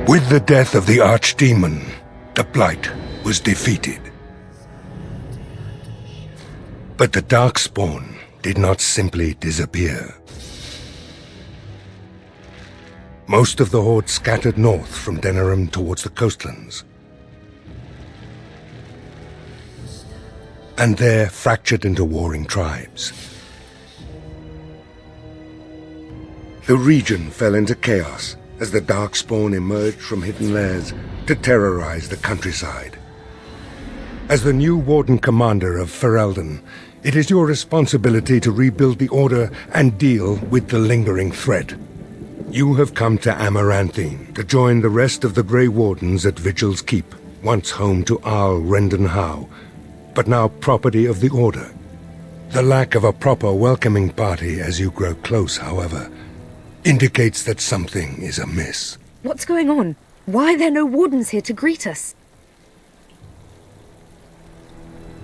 With the death of the Archdemon, the Blight was defeated. But the Darkspawn did not simply disappear. Most of the Horde scattered north from Denerim towards the coastlands. And there fractured into warring tribes. The region fell into chaos as the Darkspawn emerged from hidden lairs to terrorize the countryside. As the new Warden Commander of Ferelden, it is your responsibility to rebuild the Order and deal with the lingering threat. You have come to Amaranthine to join the rest of the Grey Wardens at Vigil's Keep, once home to Arl Rendenhau, but now property of the Order. The lack of a proper welcoming party as you grow close, however, indicates that something is amiss. What's going on? Why are there no wardens here to greet us?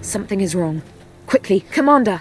Something is wrong. Quickly, Commander!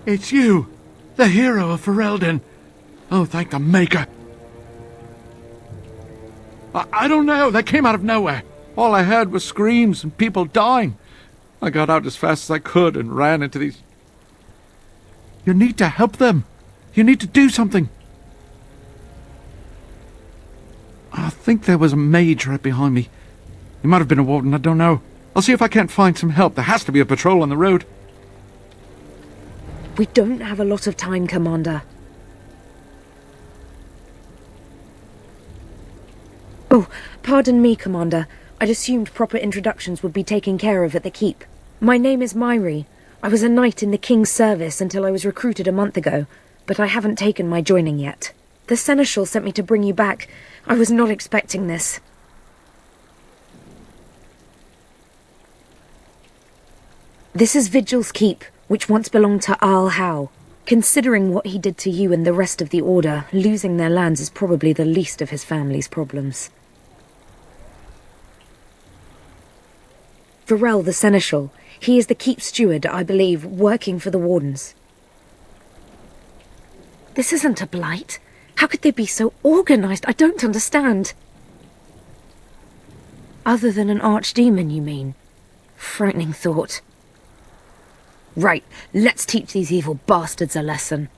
It's you, the hero of Ferelden. Oh, thank the Maker. I don't know, they came out of nowhere. All I heard was screams and people dying. I got out as fast as I could and ran into these... You need to help them. You need to do something. I think there was a mage right behind me. He might have been a warden, I don't know. I'll see if I can't find some help. There has to be a patrol on the road. We don't have a lot of time, Commander. Oh, pardon me, Commander. I'd assumed proper introductions would be taken care of at the Keep. My name is Myri. I was a knight in the King's service until I was recruited a month ago, but I haven't taken my joining yet. The Seneschal sent me to bring you back. I was not expecting this. This is Vigil's Keep, which once belonged to Arl Howe. Considering what he did to you and the rest of the Order, losing their lands is probably the least of his family's problems. Varel the Seneschal. He is the Keep steward, I believe, working for the Wardens. This isn't a blight. How could they be so organized? I don't understand. Other than an archdemon, you mean? Frightening thought. Right, let's teach these evil bastards a lesson.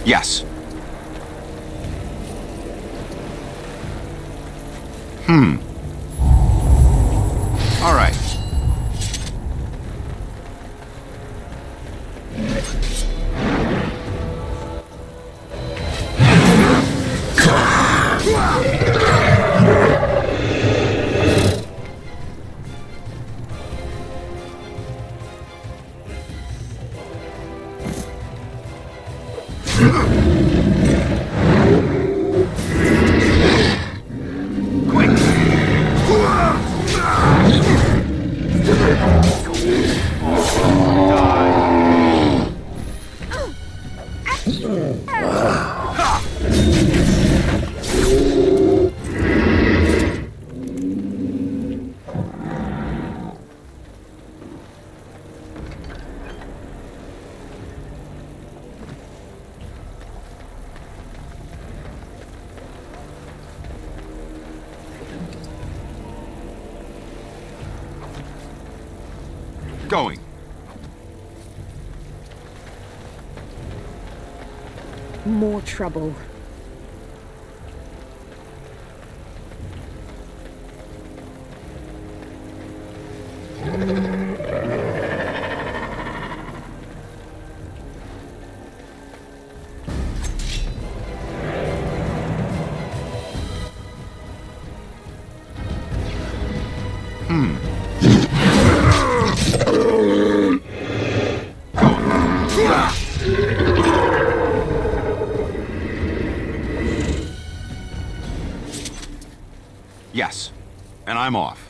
Yes. All right. Going. More trouble. Yes. And I'm off.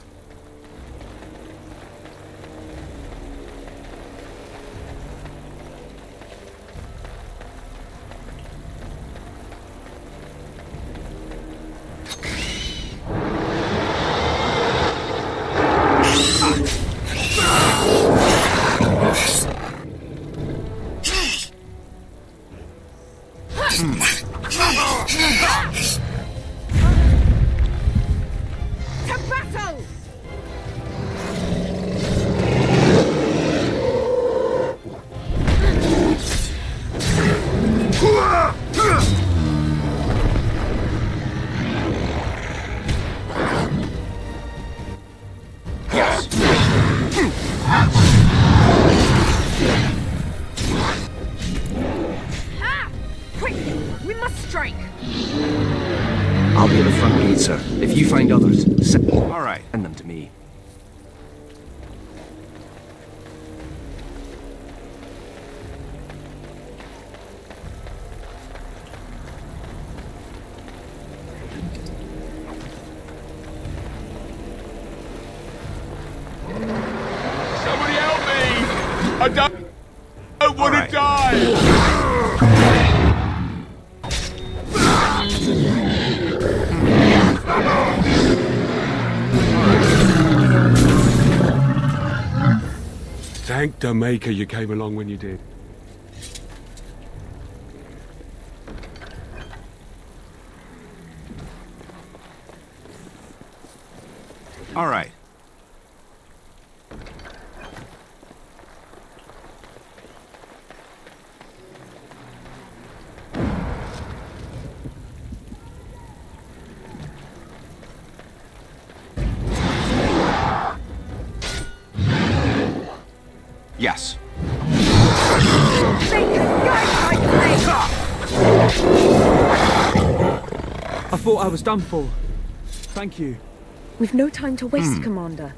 I'll be at the front gate, sir. If you find others, All right. send them to me. Somebody help me! I don't want to die! Thank the Maker you came along when you did. All right. Yes. I thought I was done for. Thank you. We've no time to waste, Commander.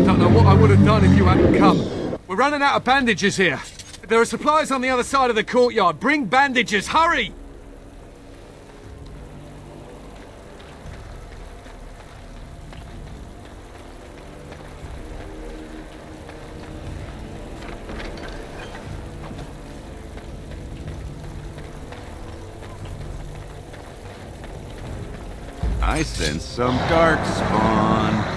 Don't know what I would have done if you hadn't come. We're running out of bandages here. There are supplies on the other side of the courtyard. Bring bandages, hurry! I sense some Darkspawn.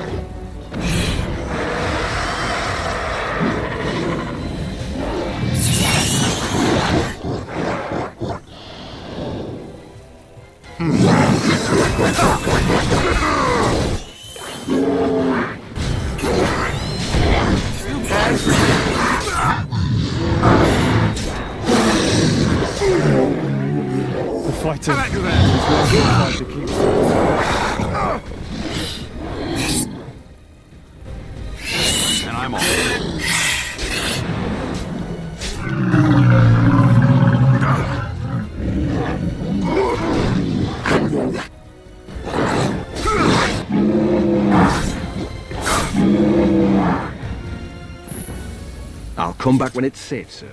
The fighter Come back to is that. working hard to keep. And I'm off. I'll come back when it's safe, sir.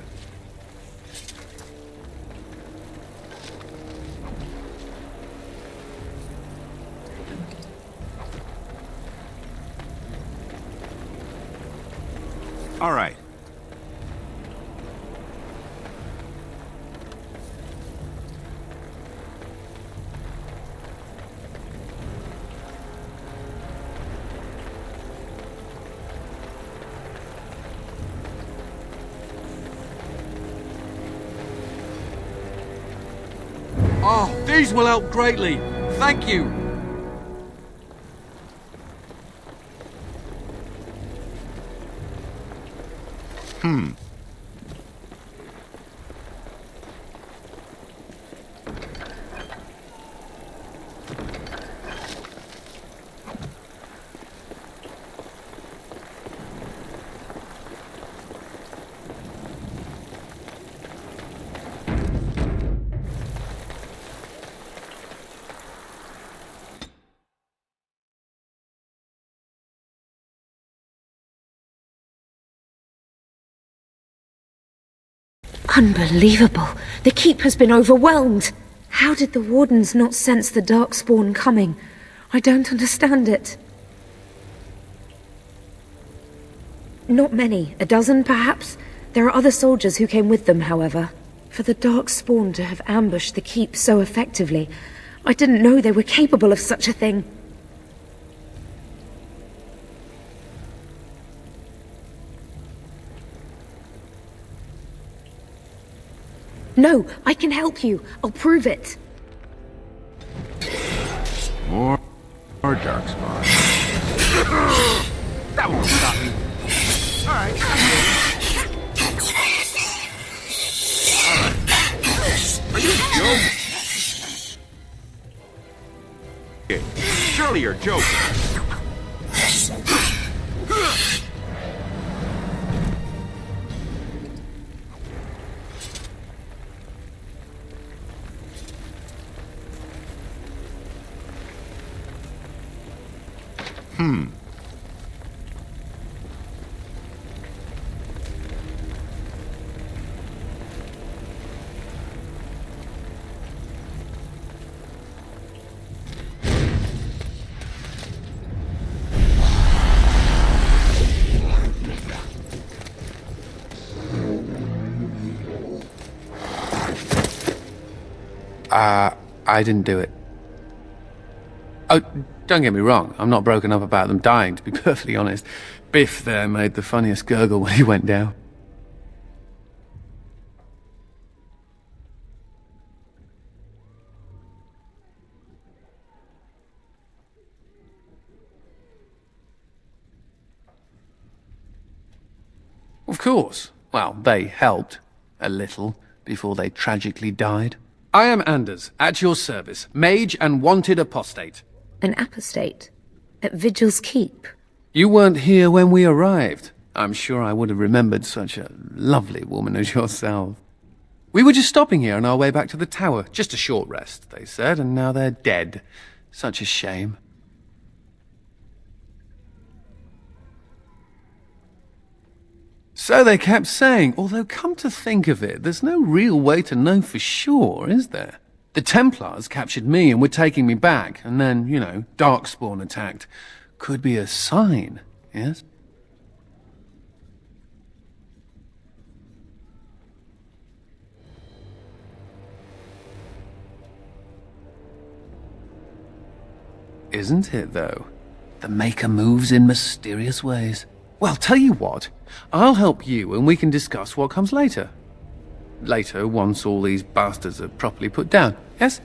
All right. Oh, these will help greatly. Thank you. Unbelievable. The keep has been overwhelmed. How did the Wardens not sense the Darkspawn coming? I don't understand it. Not many. A dozen, perhaps? There are other soldiers who came with them, however. For the Darkspawn to have ambushed the keep so effectively, I didn't know they were capable of such a thing. No, I can help you. I'll prove it. More Darkspawn. That won't stop me. All right. Are you joking? Surely you're joking. I didn't do it. Oh, don't get me wrong, I'm not broken up about them dying, to be perfectly honest. Biff there made the funniest gurgle when he went down. Of course. Well, they helped. A little. Before they tragically died. I am Anders, at your service. Mage and wanted apostate. An apostate? At Vigil's keep? You weren't here when we arrived. I'm sure I would have remembered such a lovely woman as yourself. We were just stopping here on our way back to the tower. Just a short rest, they said, and now they're dead. Such a shame. So they kept saying, although come to think of it, there's no real way to know for sure, is there? The Templars captured me and were taking me back, and then, Darkspawn attacked. Could be a sign, yes? Isn't it, though? The Maker moves in mysterious ways. Well, tell you what, I'll help you and we can discuss what comes later. Later, once all these bastards are properly put down, yes?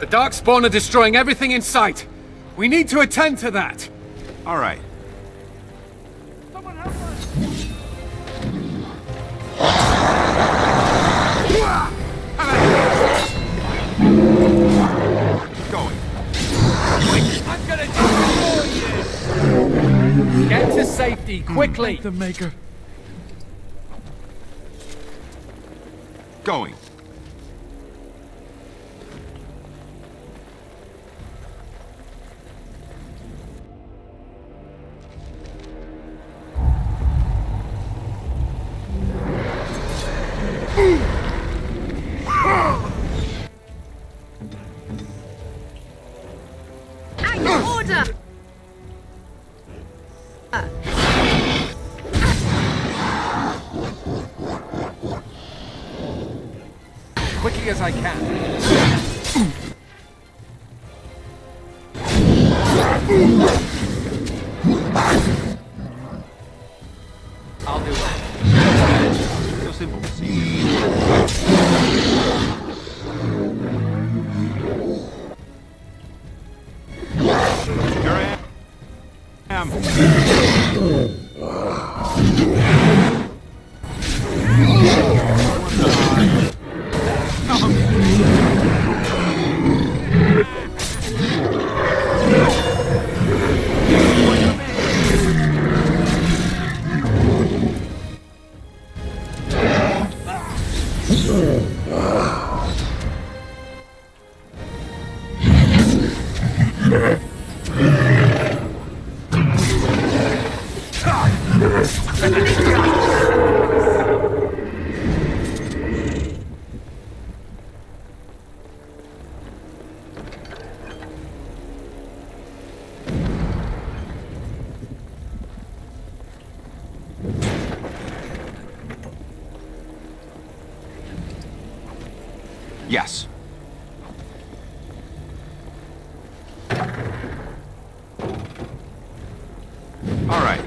The Darkspawn are destroying everything in sight. We need to attend to that. All right. Going. I'm gonna destroy you! Get to safety, quickly! The Maker. Going. Order! Quickly as I can. I'll do it. So simple to see. Here I am. Yes. All right.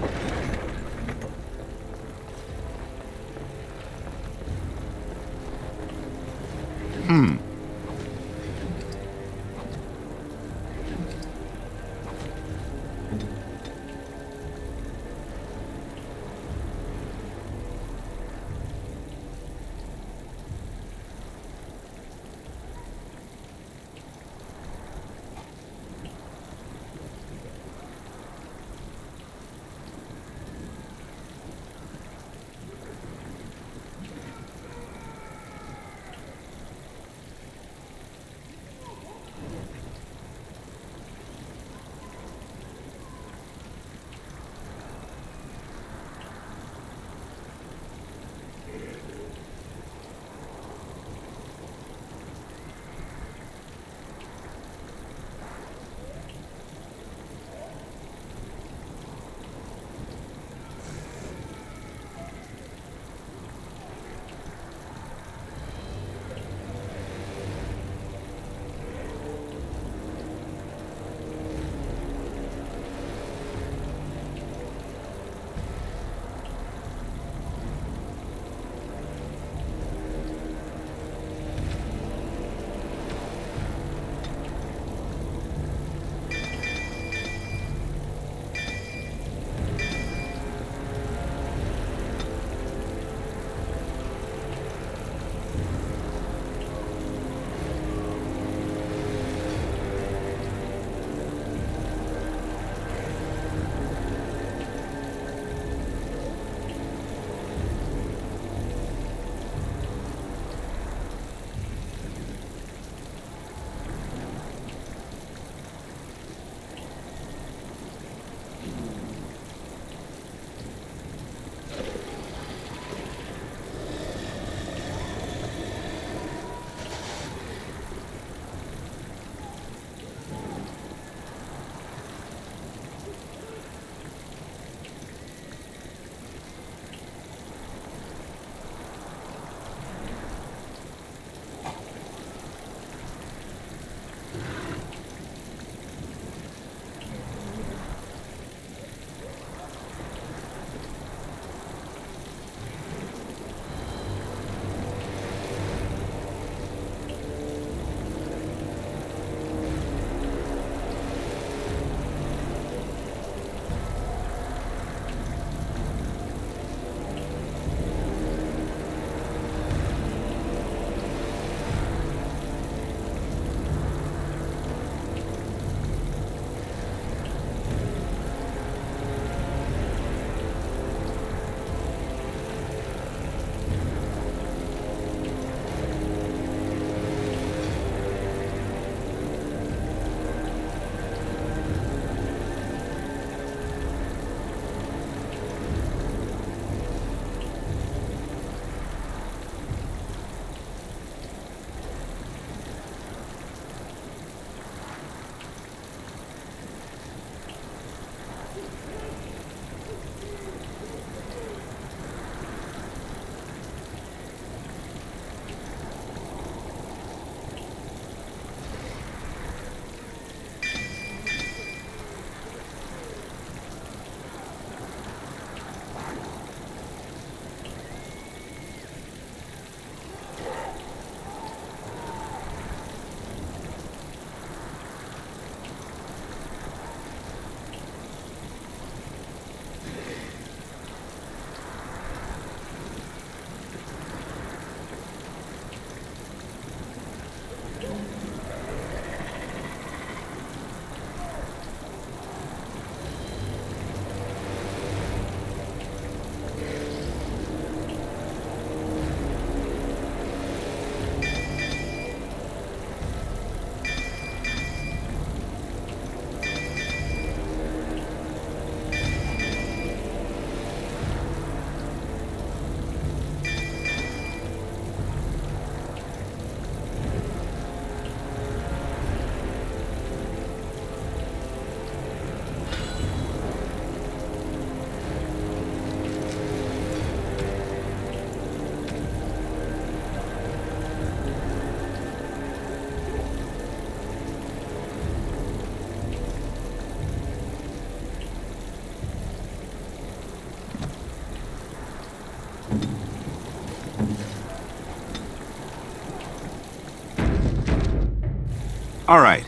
All right.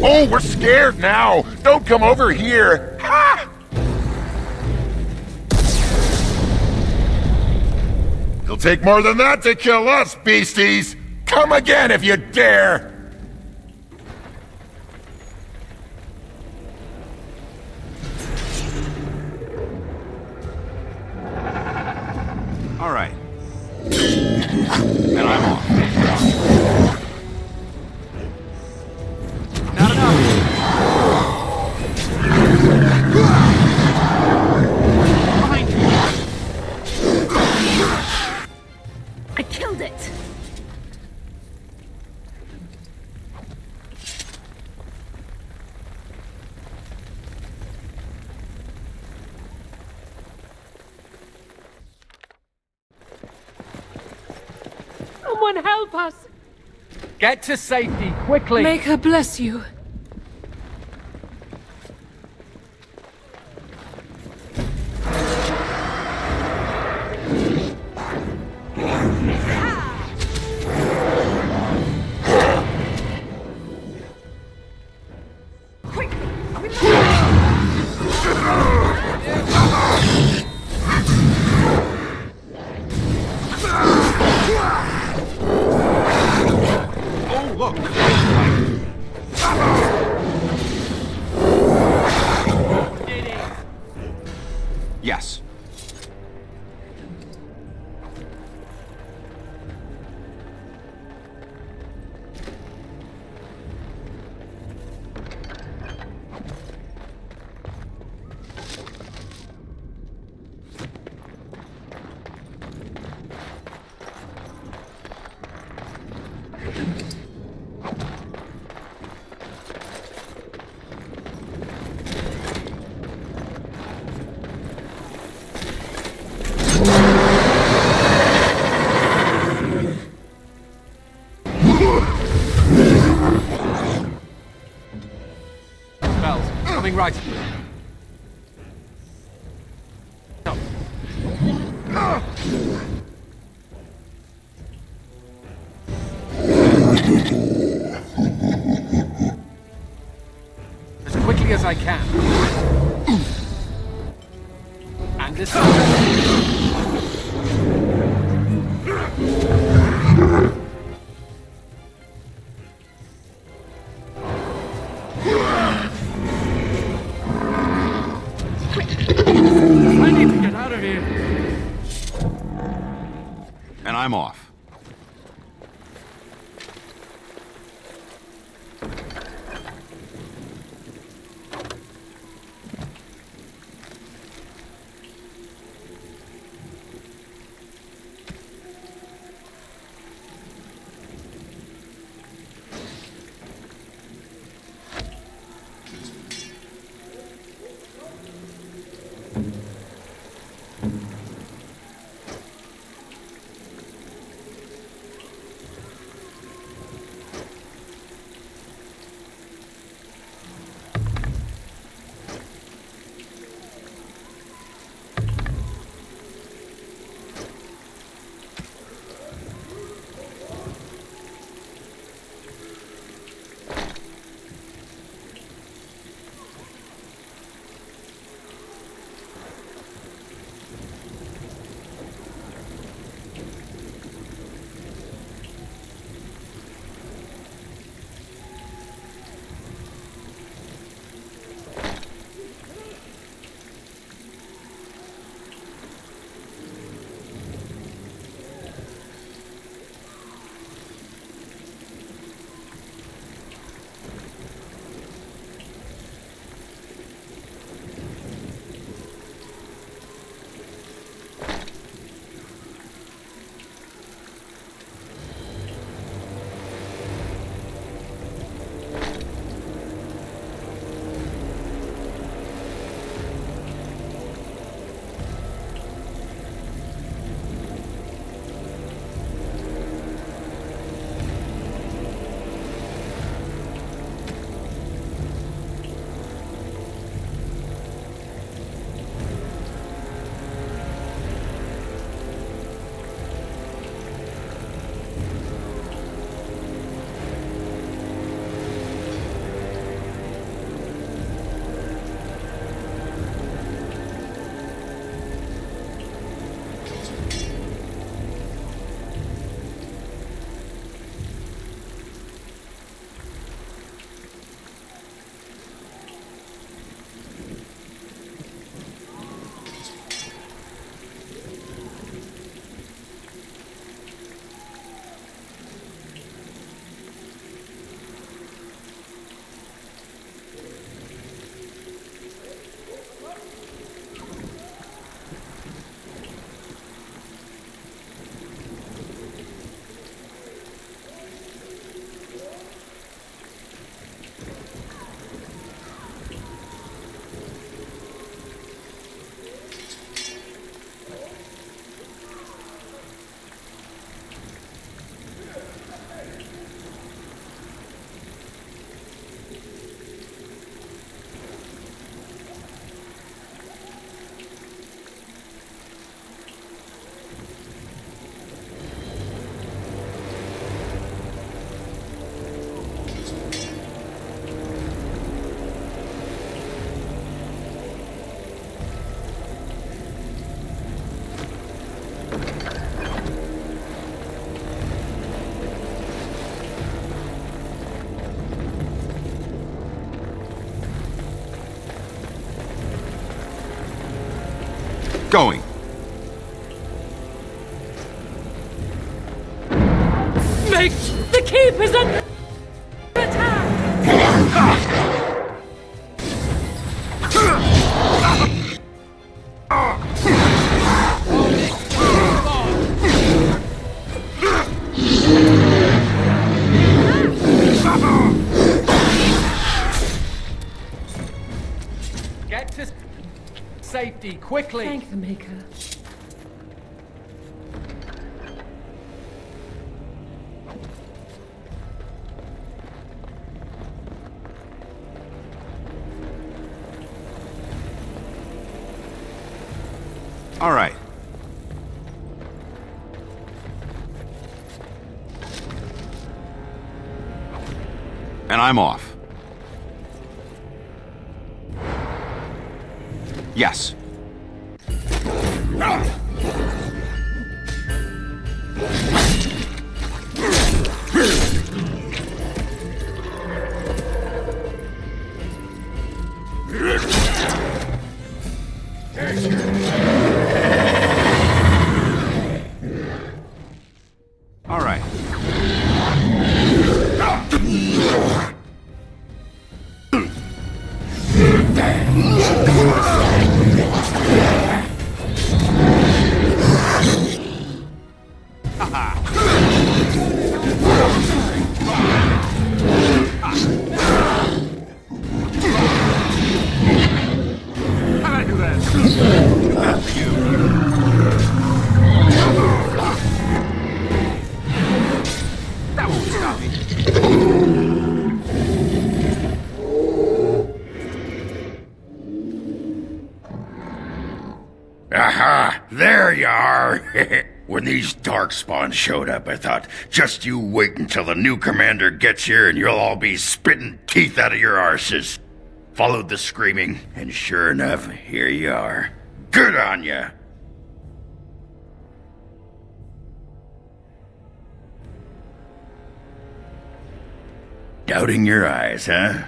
Oh, we're scared now! Don't come over here! Ha! It'll take more than that to kill us, beasties! Come again if you dare! All right. And I'm off. Not enough. Behind you. I killed it! Someone help us! Get to safety, quickly! May her bless you. Oh, look. Yes. Bells, coming right at you. As quickly as I can. And this I need to get out of here. And I'm off. Going. Make the keep is under attack! Get to safety, quickly! Thank the Maker. All right. And I'm off. Yes. All right. How'd I do that? Not for you. That won't stop me. Aha! There you are! When these Darkspawn showed up, I thought, just you wait until the new commander gets here and you'll all be spitting teeth out of your arses. Followed the screaming, and sure enough, here you are. Good on ya! Doubting your eyes, huh?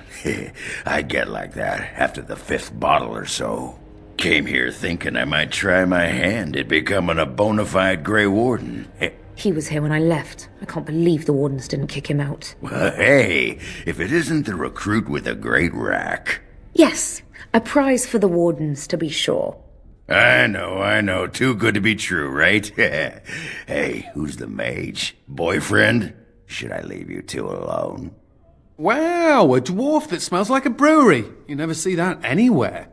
I get like that after the 5th bottle or so. Came here thinking I might try my hand at becoming a bona fide Grey Warden. He was here when I left. I can't believe the Wardens didn't kick him out. Well, hey, if it isn't the recruit with a great rack. Yes, a prize for the Wardens, to be sure. I know. Too good to be true, right? Hey, who's the mage? Boyfriend? Should I leave you two alone? Wow, a dwarf that smells like a brewery. You never see that anywhere.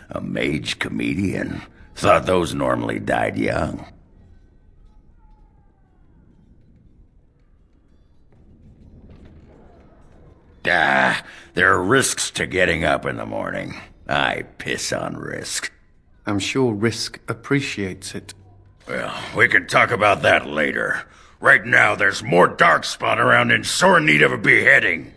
A mage comedian. Thought those normally died young. Ah, there are risks to getting up in the morning. I piss on risk. I'm sure Risk appreciates it. Well, we can talk about that later. Right now, there's more Darkspawn around in sore need of a beheading.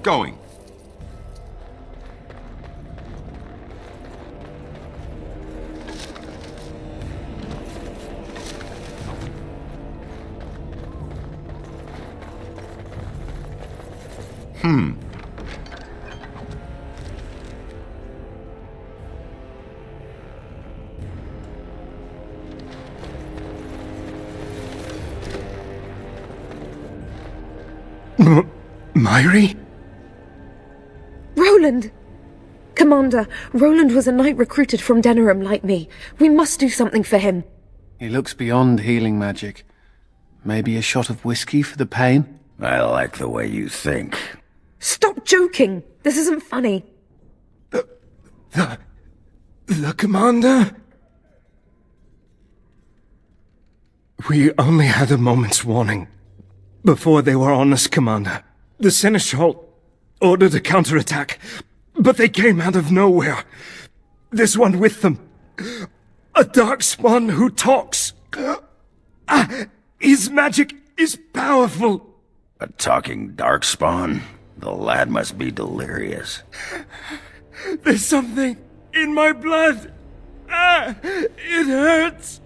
Going. Myri? Roland! Commander, Roland was a knight recruited from Denerim like me. We must do something for him. He looks beyond healing magic. Maybe a shot of whiskey for the pain? I like the way you think. Stop joking! This isn't funny. The commander? We only had a moment's warning. Before they were on us, Commander. The Seneschal ordered a counterattack, but they came out of nowhere. There's one with them. A Darkspawn who talks. His magic is powerful. A talking Darkspawn? The lad must be delirious. There's something in my blood. It hurts.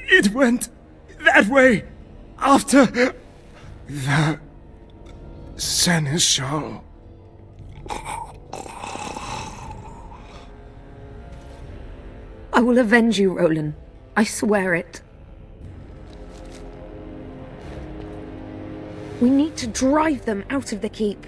It went that way after the seneschal. I will avenge you, Roland. I swear it. We need to drive them out of the keep.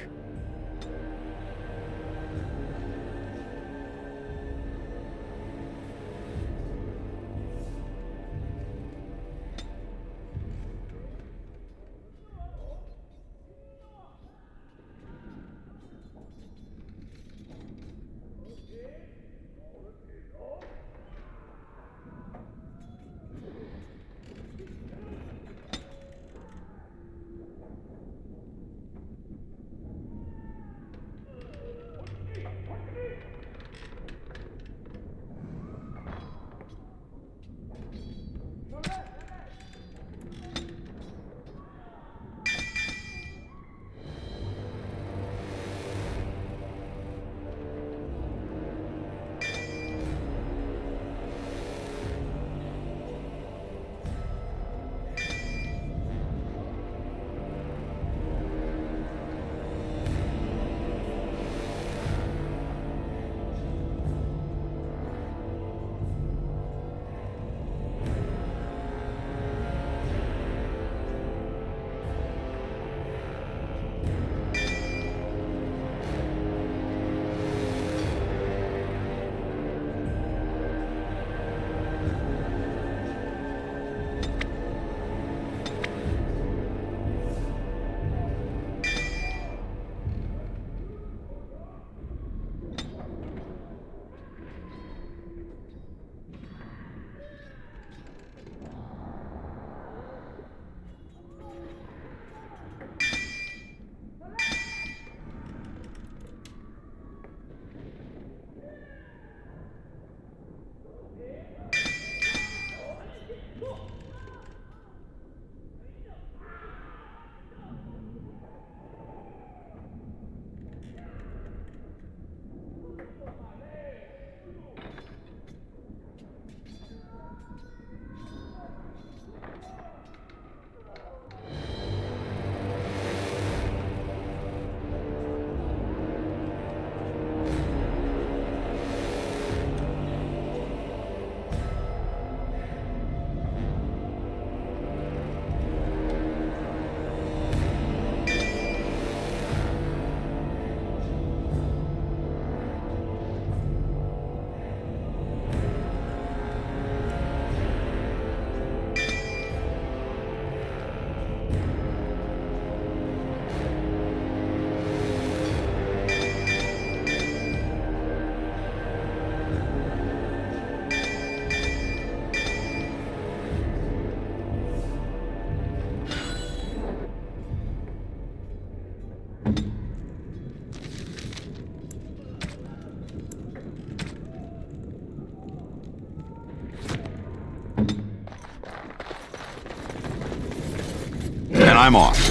And I'm off.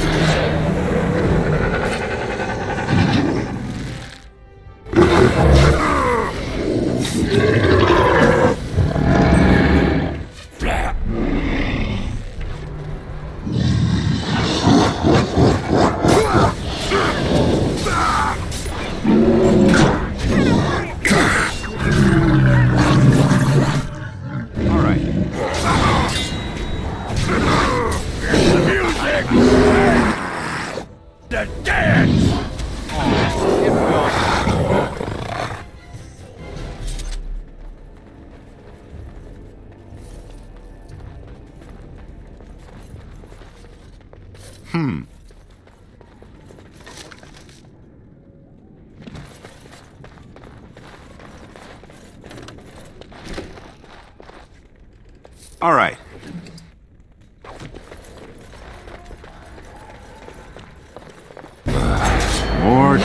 All right. More.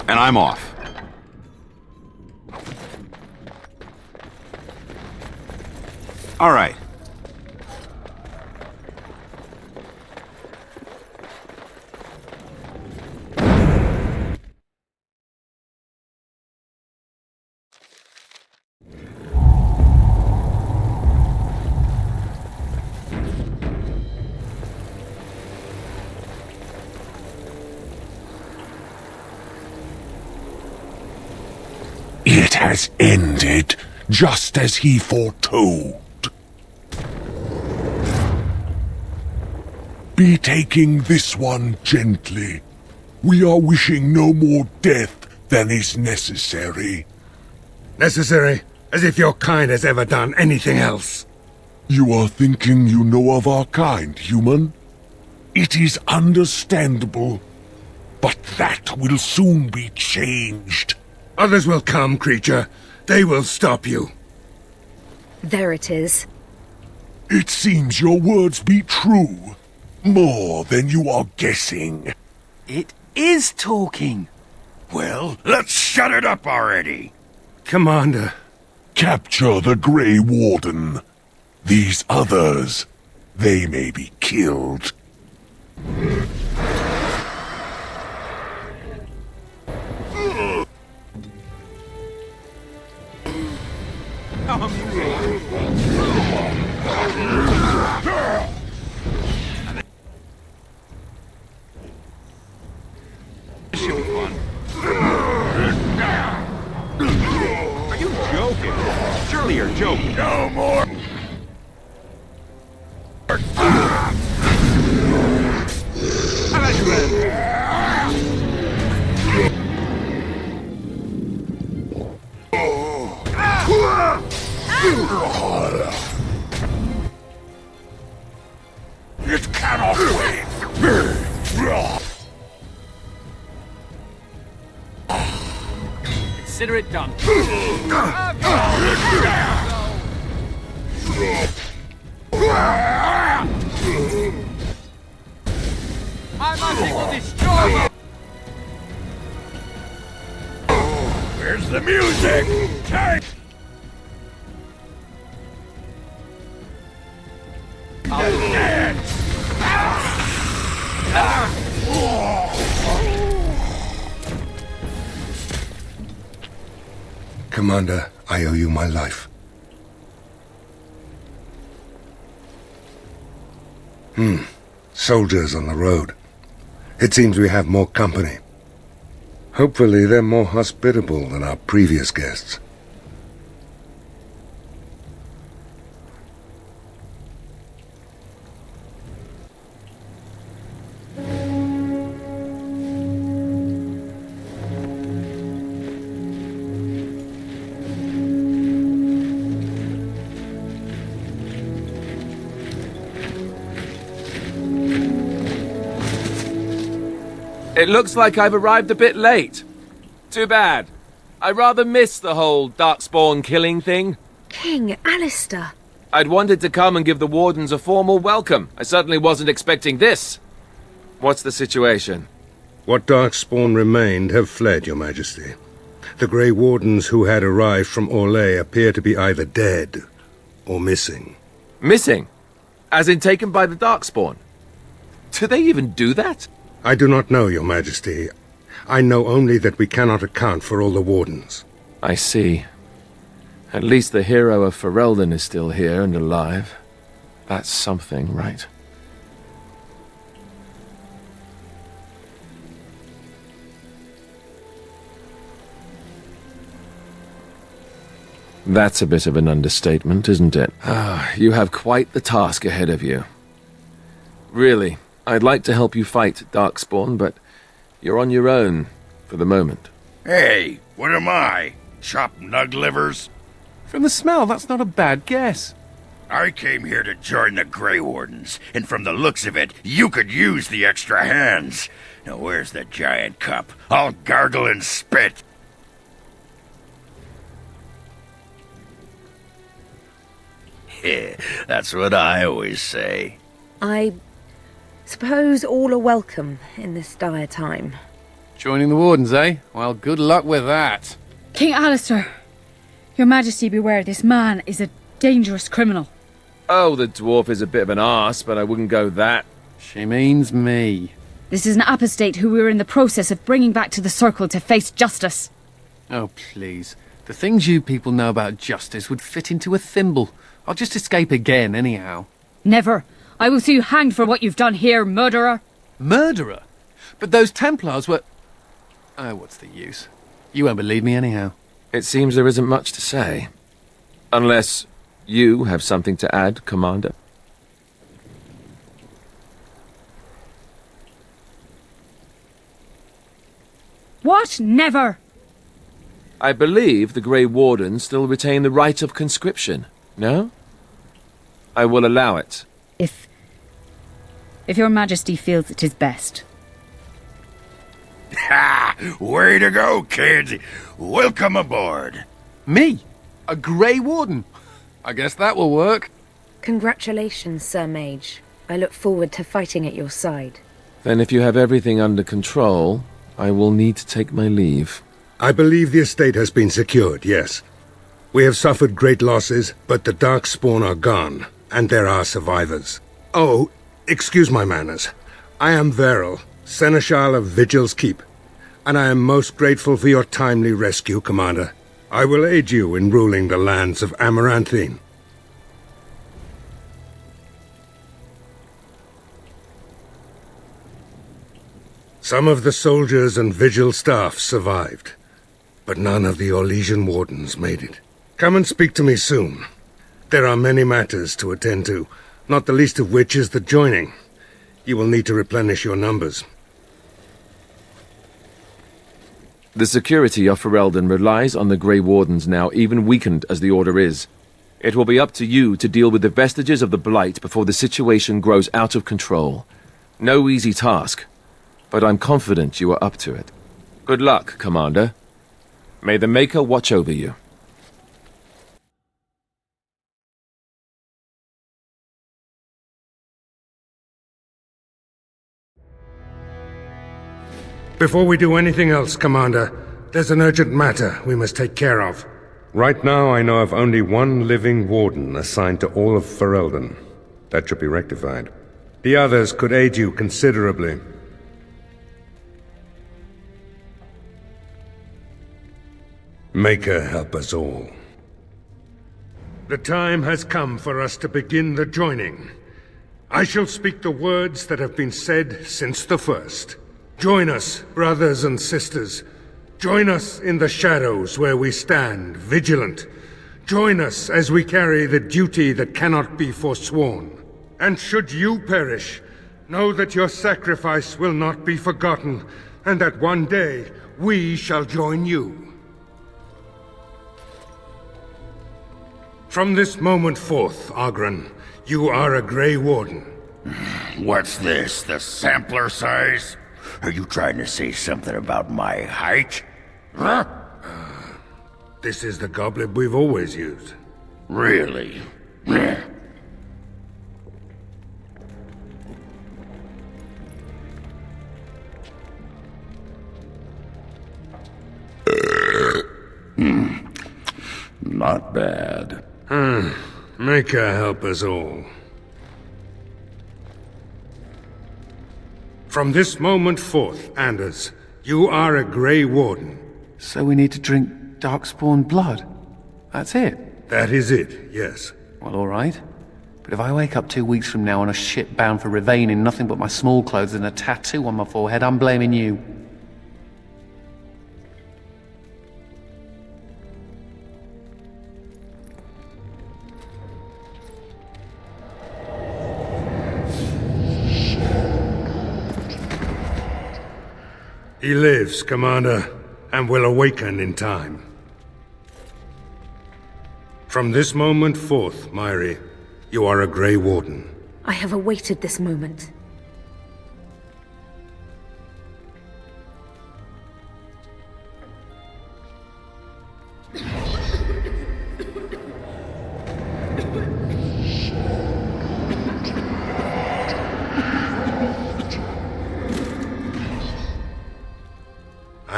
And I'm off. All right. It has ended, just as he foretold. Be taking this one gently. We are wishing no more death than is necessary. Necessary? As if your kind has ever done anything else. You are thinking you know of our kind, human? It is understandable, but that will soon be changed. Others will come, creature. They will stop you. There it is. It seems your words be true. More than you are guessing. It is talking. Well, let's shut it up already. Commander. Capture the Grey Warden. These others, they may be killed. Are you joking? Surely you're joking. No more. It cannot wait. Consider it done. My magic will destroy you! Where's the music? Take! Commander, I owe you my life. Soldiers on the road. It seems we have more company. Hopefully they're more hospitable than our previous guests. It looks like I've arrived a bit late. Too bad. I rather miss the whole Darkspawn killing thing. King Alistair. I'd wanted to come and give the Wardens a formal welcome. I certainly wasn't expecting this. What's the situation? What Darkspawn remained have fled, Your Majesty. The Grey Wardens who had arrived from Orlais appear to be either dead or missing. Missing? As in taken by the Darkspawn? Do they even do that? I do not know, Your Majesty. I know only that we cannot account for all the Wardens. I see. At least the hero of Ferelden is still here and alive. That's something, right? That's a bit of an understatement, isn't it? Ah, you have quite the task ahead of you. Really, I'd like to help you fight Darkspawn, but you're on your own for the moment. Hey, what am I? Chopped nug livers? From the smell, that's not a bad guess. I came here to join the Grey Wardens, and from the looks of it, you could use the extra hands. Now where's the giant cup? I'll gargle and spit. That's what I always say. I suppose all are welcome in this dire time. Joining the Wardens, eh? Well, good luck with that. King Alistair, Your Majesty beware, this man is a dangerous criminal. Oh, the dwarf is a bit of an arse, but I wouldn't go that. She means me. This is an apostate who we are in the process of bringing back to the Circle to face justice. Oh, please. The things you people know about justice would fit into a thimble. I'll just escape again, anyhow. Never. I will see you hanged for what you've done here, murderer. Murderer? But those Templars were... Oh, what's the use? You won't believe me anyhow. It seems there isn't much to say. Unless you have something to add, Commander. What? Never! I believe the Grey Wardens still retain the right of conscription, no? I will allow it. If Your Majesty feels it is best. Ha! Way to go, kids! Welcome aboard. Me? A Grey Warden? I guess that will work. Congratulations, Sir Mage. I look forward to fighting at your side. Then if you have everything under control, I will need to take my leave. I believe the estate has been secured, yes. We have suffered great losses, but the Darkspawn are gone, and there are survivors. Oh, excuse my manners. I am Veril, Seneschal of Vigil's Keep, and I am most grateful for your timely rescue, Commander. I will aid you in ruling the lands of Amaranthine. Some of the soldiers and Vigil staff survived, but none of the Orlesian Wardens made it. Come and speak to me soon. There are many matters to attend to, not the least of which is the joining. You will need to replenish your numbers. The security of Ferelden relies on the Grey Wardens now, even weakened as the Order is. It will be up to you to deal with the vestiges of the Blight before the situation grows out of control. No easy task, but I'm confident you are up to it. Good luck, Commander. May the Maker watch over you. Before we do anything else, Commander, there's an urgent matter we must take care of. Right now, I know of only one living warden assigned to all of Ferelden. That should be rectified. The others could aid you considerably. Maker help us all. The time has come for us to begin the joining. I shall speak the words that have been said since the first. Join us, brothers and sisters. Join us in the shadows where we stand, vigilant. Join us as we carry the duty that cannot be forsworn. And should you perish, know that your sacrifice will not be forgotten, and that one day we shall join you. From this moment forth, Oghren, you are a Grey Warden. What's this, the sampler size? Are you trying to say something about my height? Huh? This is the goblet we've always used. Really? Not bad. Maker help us all. From this moment forth, Anders, you are a Grey Warden. So we need to drink Darkspawn blood? That's it? That is it, yes. Well, all right. But if I wake up 2 weeks from now on a ship bound for Rivain in nothing but my small clothes and a tattoo on my forehead, I'm blaming you. He lives, Commander, and will awaken in time. From this moment forth, Myri, you are a Grey Warden. I have awaited this moment.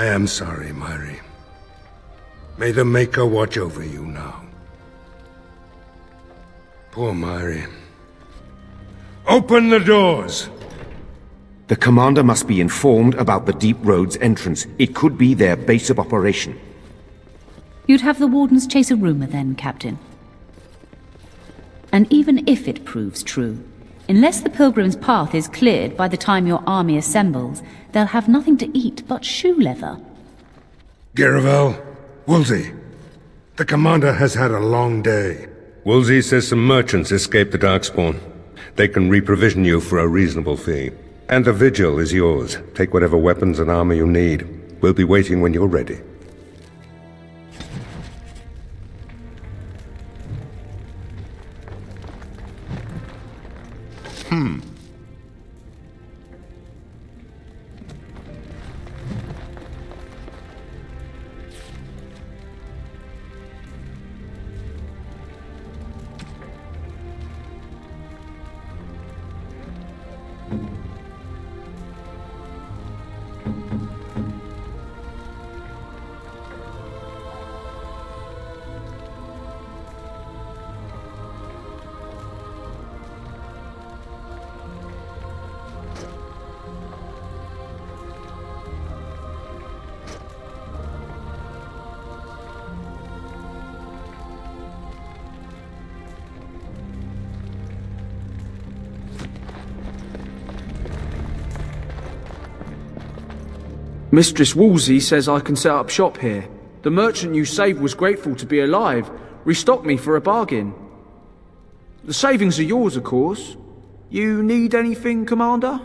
am sorry, Myri. May the Maker watch over you now. Poor Myri. Open the doors! The commander must be informed about the Deep Road's entrance. It could be their base of operation. You'd have the Wardens chase a rumor then, Captain. And even if it proves true, unless the Pilgrim's path is cleared by the time your army assembles, they'll have nothing to eat but shoe leather. Garavel, Woolsey, the commander has had a long day. Woolsey says some merchants escaped the Darkspawn. They can reprovision you for a reasonable fee. And the Vigil is yours. Take whatever weapons and armor you need. We'll be waiting when you're ready. Mistress Woolsey says I can set up shop here. The merchant you saved was grateful to be alive, restocked me for a bargain. The savings are yours, of course. You need anything, Commander?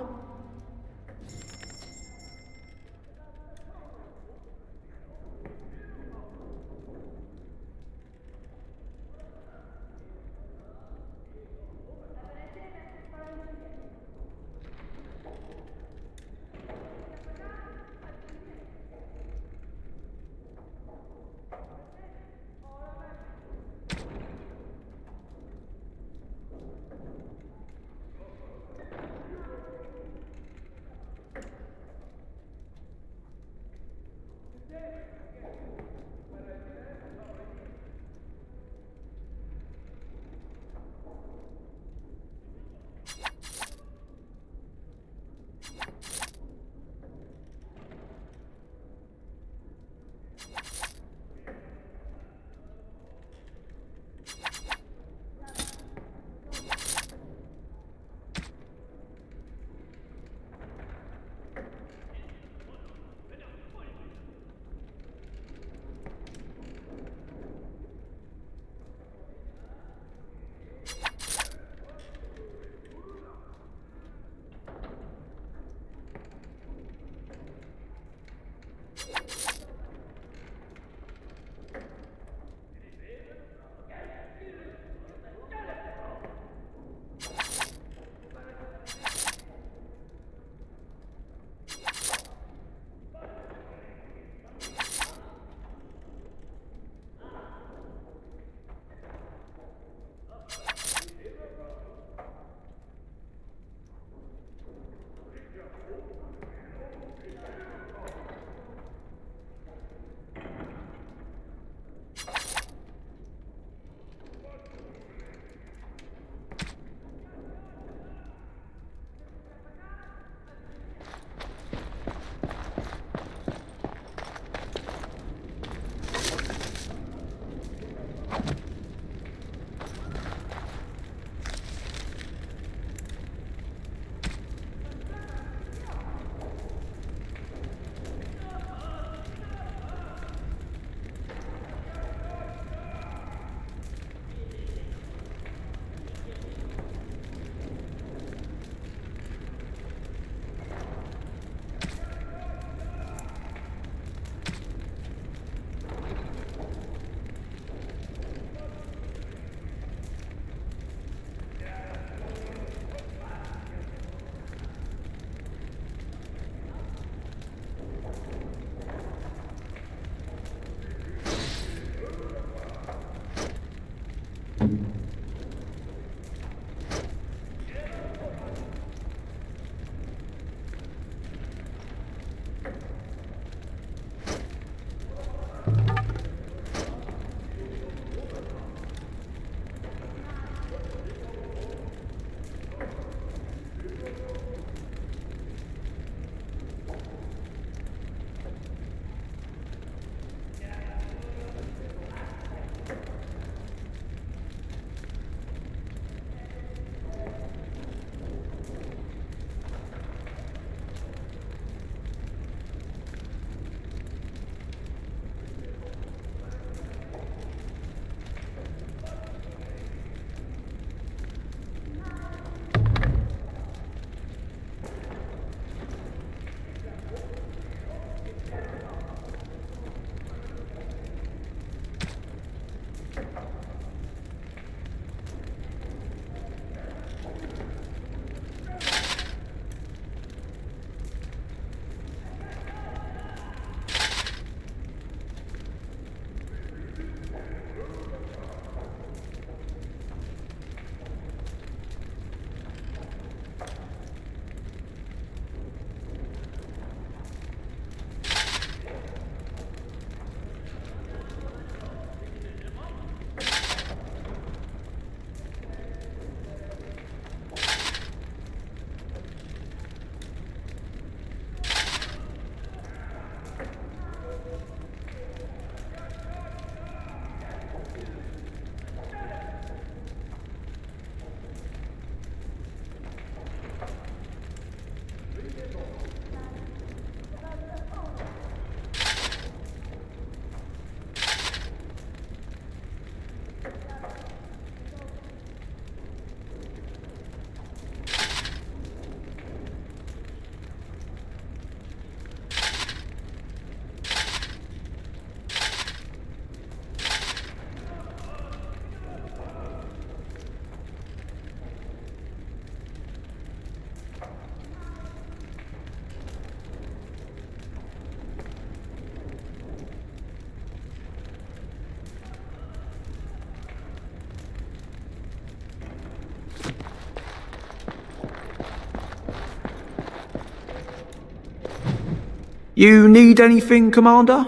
You need anything, Commander?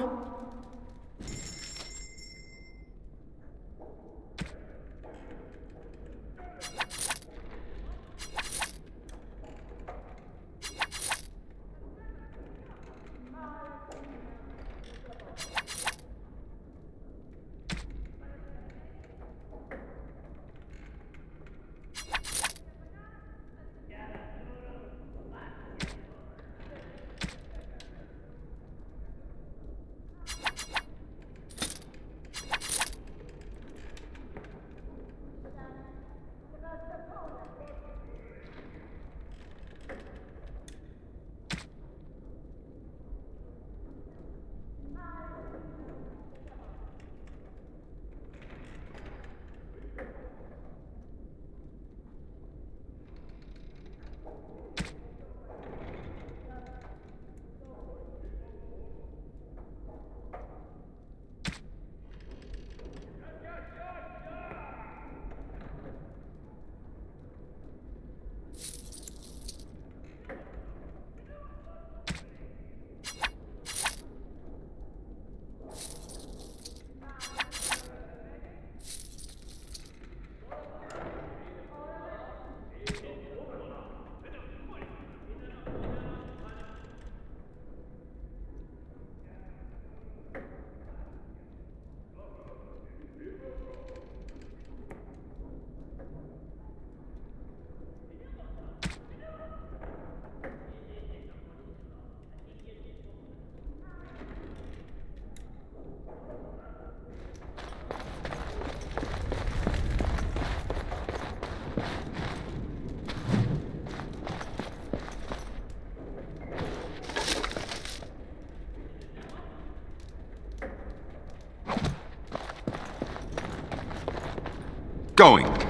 Going.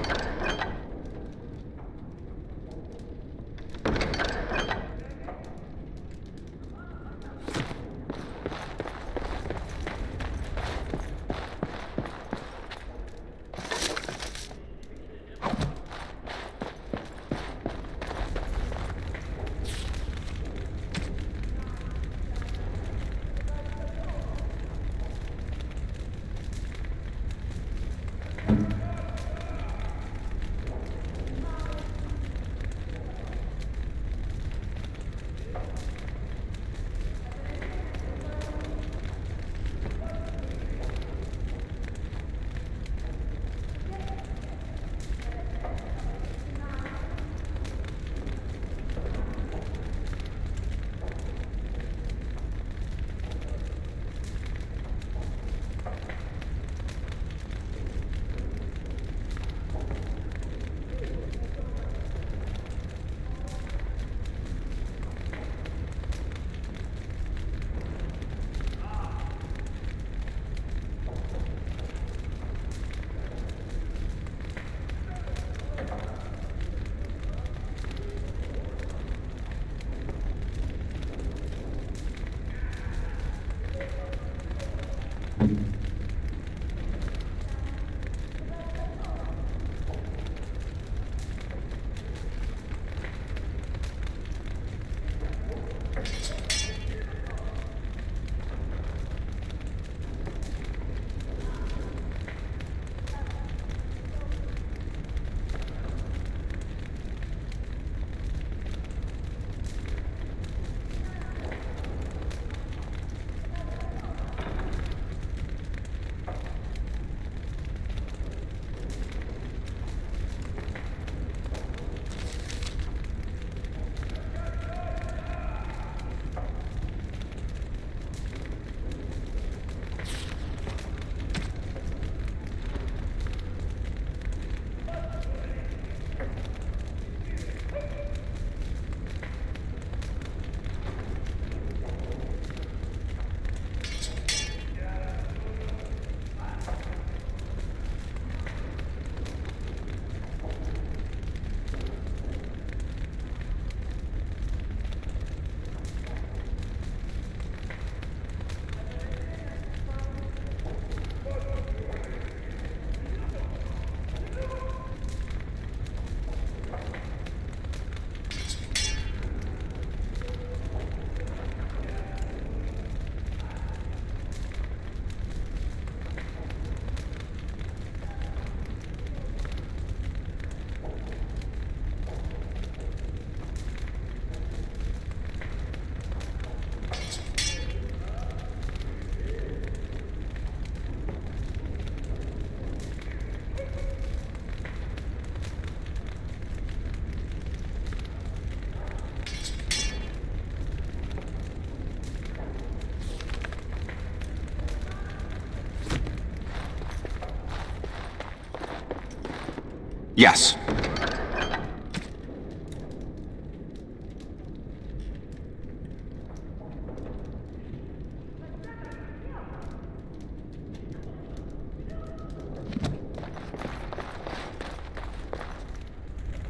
Yes.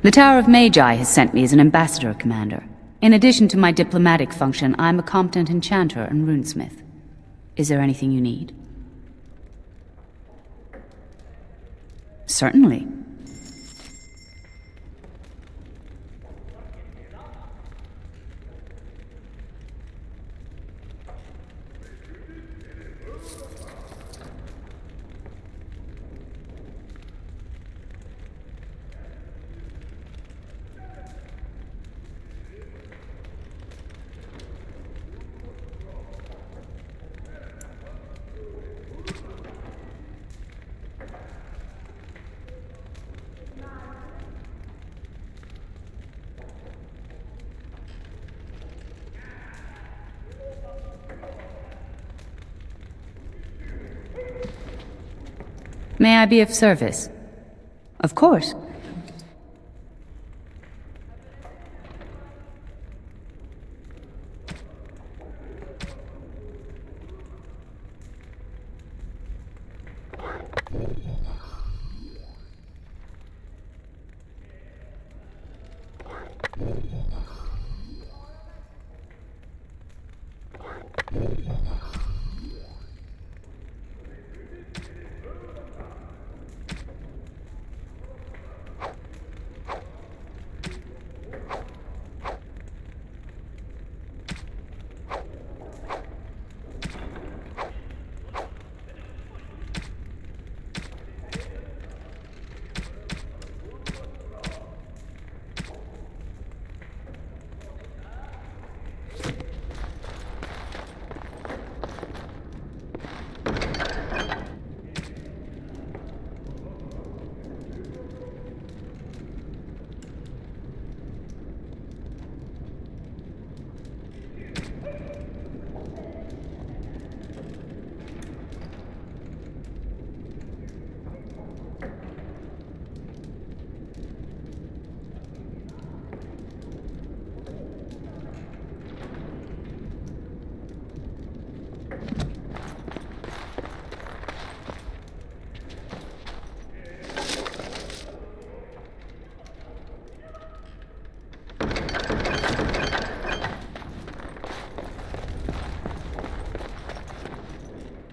The Tower of Magi has sent me as an ambassador, Commander. In addition to my diplomatic function, I'm a competent enchanter and runesmith. Is there anything you need? Certainly. May I be of service? Of course.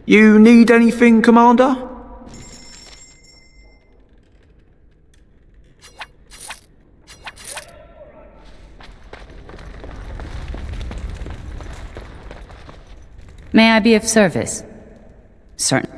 You need anything, Commander? May I be of service? Certain.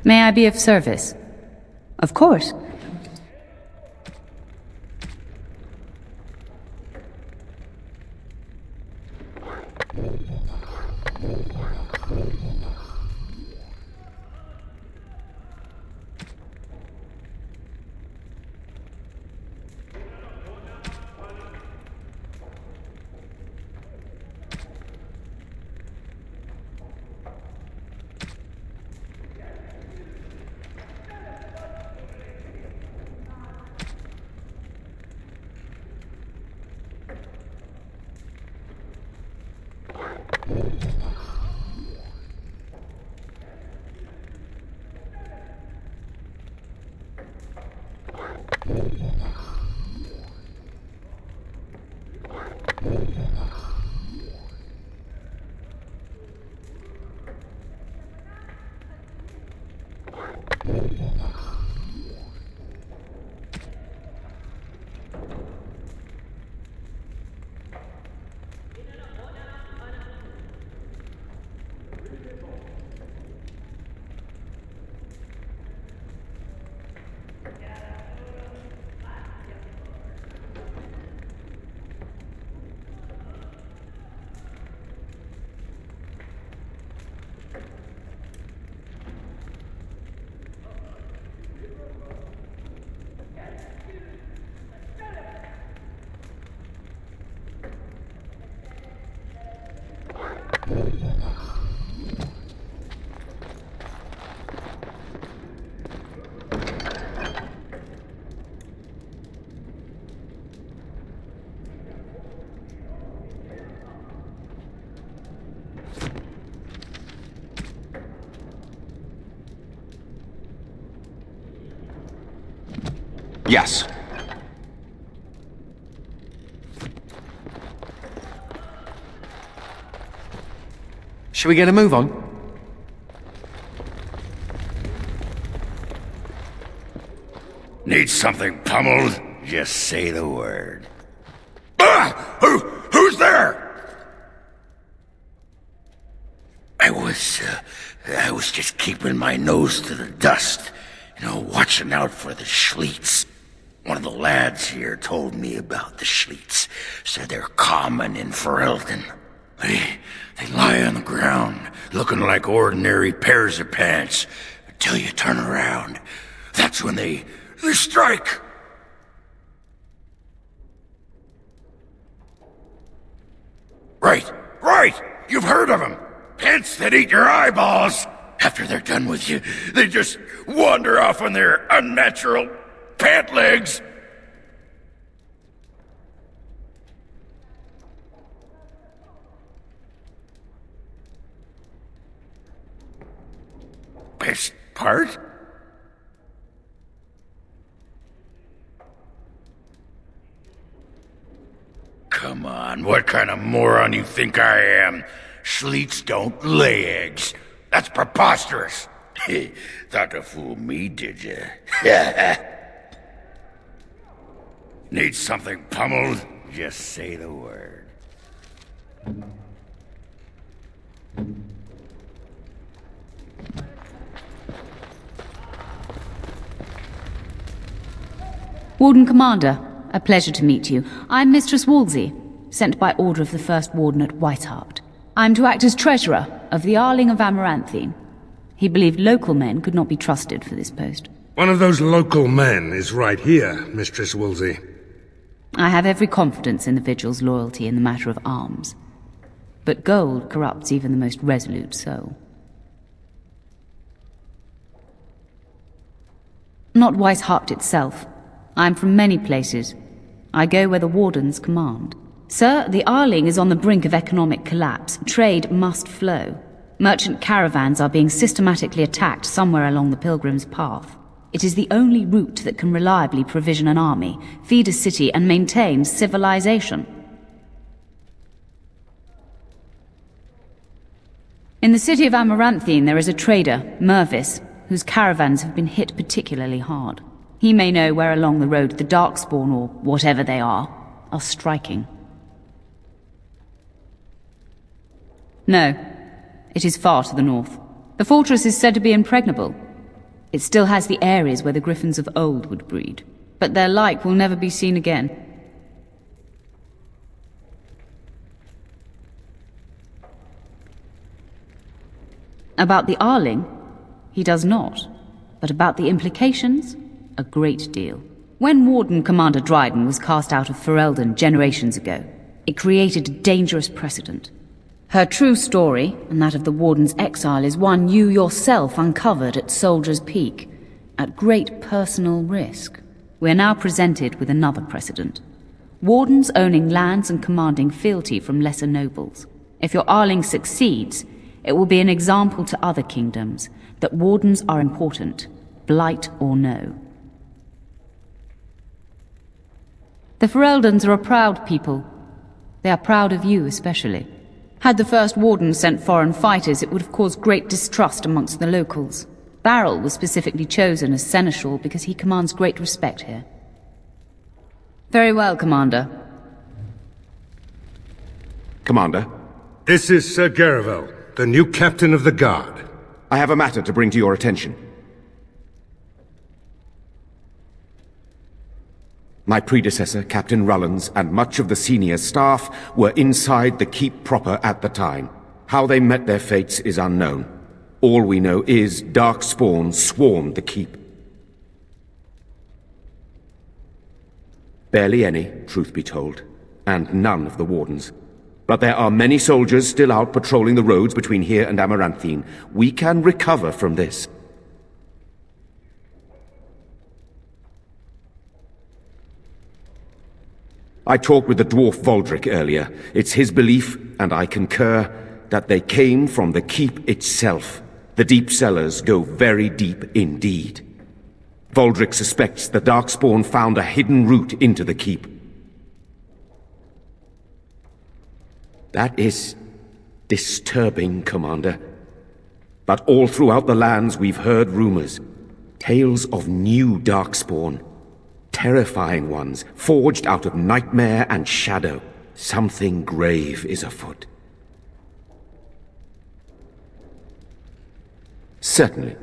May I be of service? Of course. Yes. Shall we get a move on? Need something pummeled? Just say the word. Ah! Who's there? I was just keeping my nose to the dust. Watching out for the Schliets. One of the lads here told me about the Schliets. Said they're common in Ferelden. They lie on the ground, looking like ordinary pairs of pants, until you turn around. That's when they strike. Right! You've heard of them. Pants that eat your eyeballs. After they're done with you, they just wander off on their unnatural pant legs. Best part? Come on, what kind of moron you think I am? Schliets don't lay eggs. That's preposterous. Thought to fool me, did you? Need something pummeled? Just say the word. Warden Commander, a pleasure to meet you. I'm Mistress Wolsey, sent by order of the First Warden at Whiteheart. I'm to act as treasurer of the Arling of Amaranthine. He believed local men could not be trusted for this post. One of those local men is right here, Mistress Wolsey. I have every confidence in the Vigil's loyalty in the matter of arms. But gold corrupts even the most resolute soul. Not Whiteheart itself. I'm from many places. I go where the Wardens command. Sir, the Arling is on the brink of economic collapse. Trade must flow. Merchant caravans are being systematically attacked somewhere along the Pilgrim's Path. It is the only route that can reliably provision an army, feed a city, and maintain civilization. In the city of Amaranthine there is a trader, Mervis, whose caravans have been hit particularly hard. He may know where along the road the Darkspawn, or whatever they are striking. No, it is far to the north. The fortress is said to be impregnable. It still has the areas where the griffins of old would breed, but their like will never be seen again. About the Arling, he does not, but about the implications, a great deal. When Warden Commander Dryden was cast out of Ferelden generations ago, it created a dangerous precedent. Her true story, and that of the Warden's exile, is one you yourself uncovered at Soldier's Peak, at great personal risk. We are now presented with another precedent. Wardens owning lands and commanding fealty from lesser nobles. If your Arling succeeds, it will be an example to other kingdoms that Wardens are important, blight or no. The Fereldens are a proud people. They are proud of you especially. Had the First Warden sent foreign fighters, it would have caused great distrust amongst the locals. Barrel was specifically chosen as seneschal because he commands great respect here. Very well, Commander. Commander? This is Sir Garavel, the new captain of the guard. I have a matter to bring to your attention. My predecessor, Captain Rullans, and much of the senior staff were inside the keep proper at the time. How they met their fates is unknown. All we know is Darkspawn swarmed the keep. Barely any, truth be told, and none of the Wardens. But there are many soldiers still out patrolling the roads between here and Amaranthine. We can recover from this. I talked with the dwarf Voldric earlier. It's his belief, and I concur, that they came from the keep itself. The deep cellars go very deep indeed. Voldrick suspects the Darkspawn found a hidden route into the keep. That is disturbing, Commander. But all throughout the lands we've heard rumors. Tales of new Darkspawn. Terrifying ones, forged out of nightmare and shadow. Something grave is afoot. Certainly.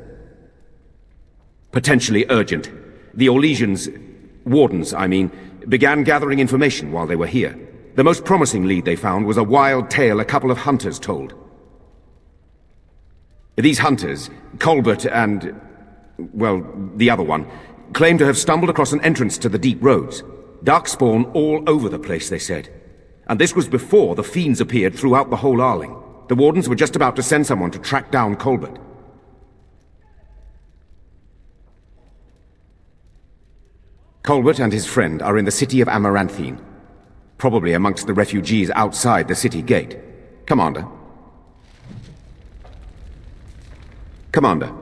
Potentially urgent. The Wardens, I mean, began gathering information while they were here. The most promising lead they found was a wild tale a couple of hunters told. These hunters, Colbert and, well, the other one, claim to have stumbled across an entrance to the deep roads. Darkspawn all over the place, they said. And this was before the fiends appeared throughout the whole Arling. The Wardens were just about to send someone to track down Colbert. Colbert and his friend are in the city of Amaranthine. Probably amongst the refugees outside the city gate. Commander. Commander.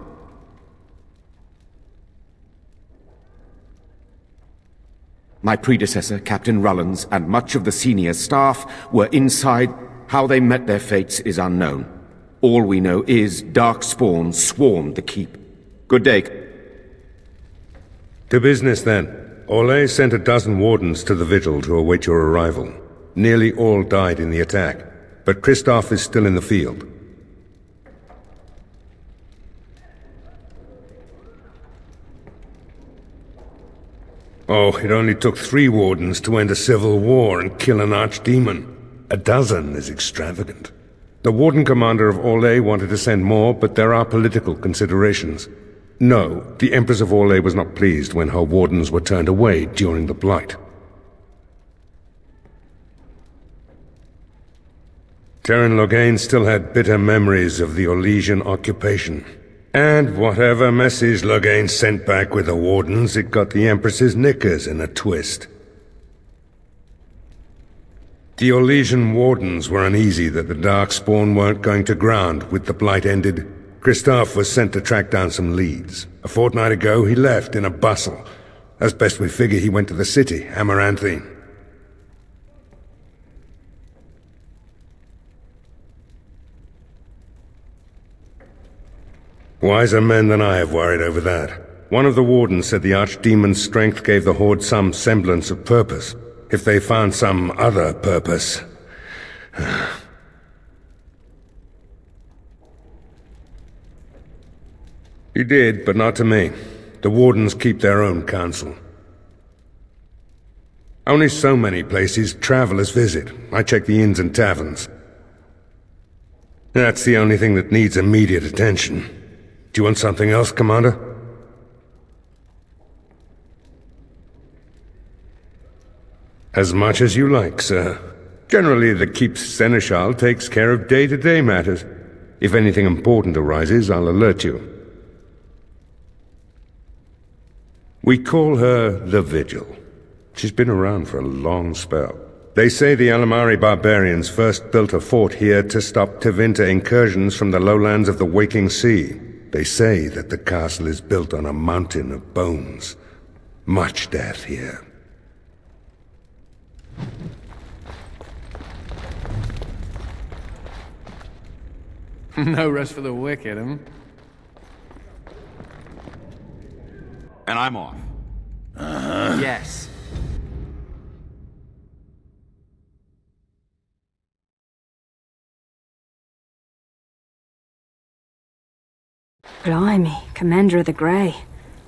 My predecessor, Captain Rullens, and much of the senior staff were inside. How they met their fates is unknown. All we know is Darkspawn swarmed the keep. Good day. To business, then. Orlais sent a dozen wardens to the Vigil to await your arrival. Nearly all died in the attack, but Kristoff is still in the field. Oh, it only took 3 wardens to end a civil war and kill an archdemon. A dozen is extravagant. The warden commander of Orlais wanted to send more, but there are political considerations. No, the Empress of Orlais was not pleased when her wardens were turned away during the Blight. Terran Loghain still had bitter memories of the Orlesian occupation. And whatever message Loghain sent back with the wardens, it got the Empress's knickers in a twist. The Orlesian wardens were uneasy that the Darkspawn weren't going to ground with the Blight ended. Kristoff was sent to track down some leads. A fortnight ago, he left in a bustle. As best we figure, he went to the city, Amaranthine. Wiser men than I have worried over that. One of the wardens said the Archdemon's strength gave the Horde some semblance of purpose. If they found some other purpose... He did, but not to me. The wardens keep their own counsel. Only so many places travelers visit. I check the inns and taverns. That's the only thing that needs immediate attention. Do you want something else, Commander? As much as you like, sir. Generally, the Keep's Seneschal takes care of day-to-day matters. If anything important arises, I'll alert you. We call her the Vigil. She's been around for a long spell. They say the Alamari barbarians first built a fort here to stop Tevinter incursions from the lowlands of the Waking Sea. They say that the castle is built on a mountain of bones. Much death here. No rest for the wicked, huh? And I'm off. Yes. Blimey, Commander of the Grey.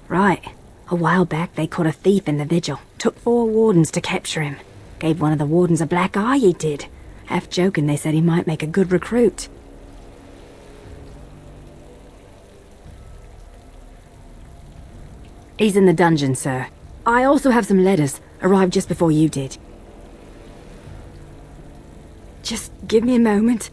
Right. A while back they caught a thief in the Vigil. Took 4 wardens to capture him. Gave one of the wardens a black eye, he did. Half joking, they said he might make a good recruit. He's in the dungeon, sir. I also have some letters. Arrived just before you did. Just give me a moment.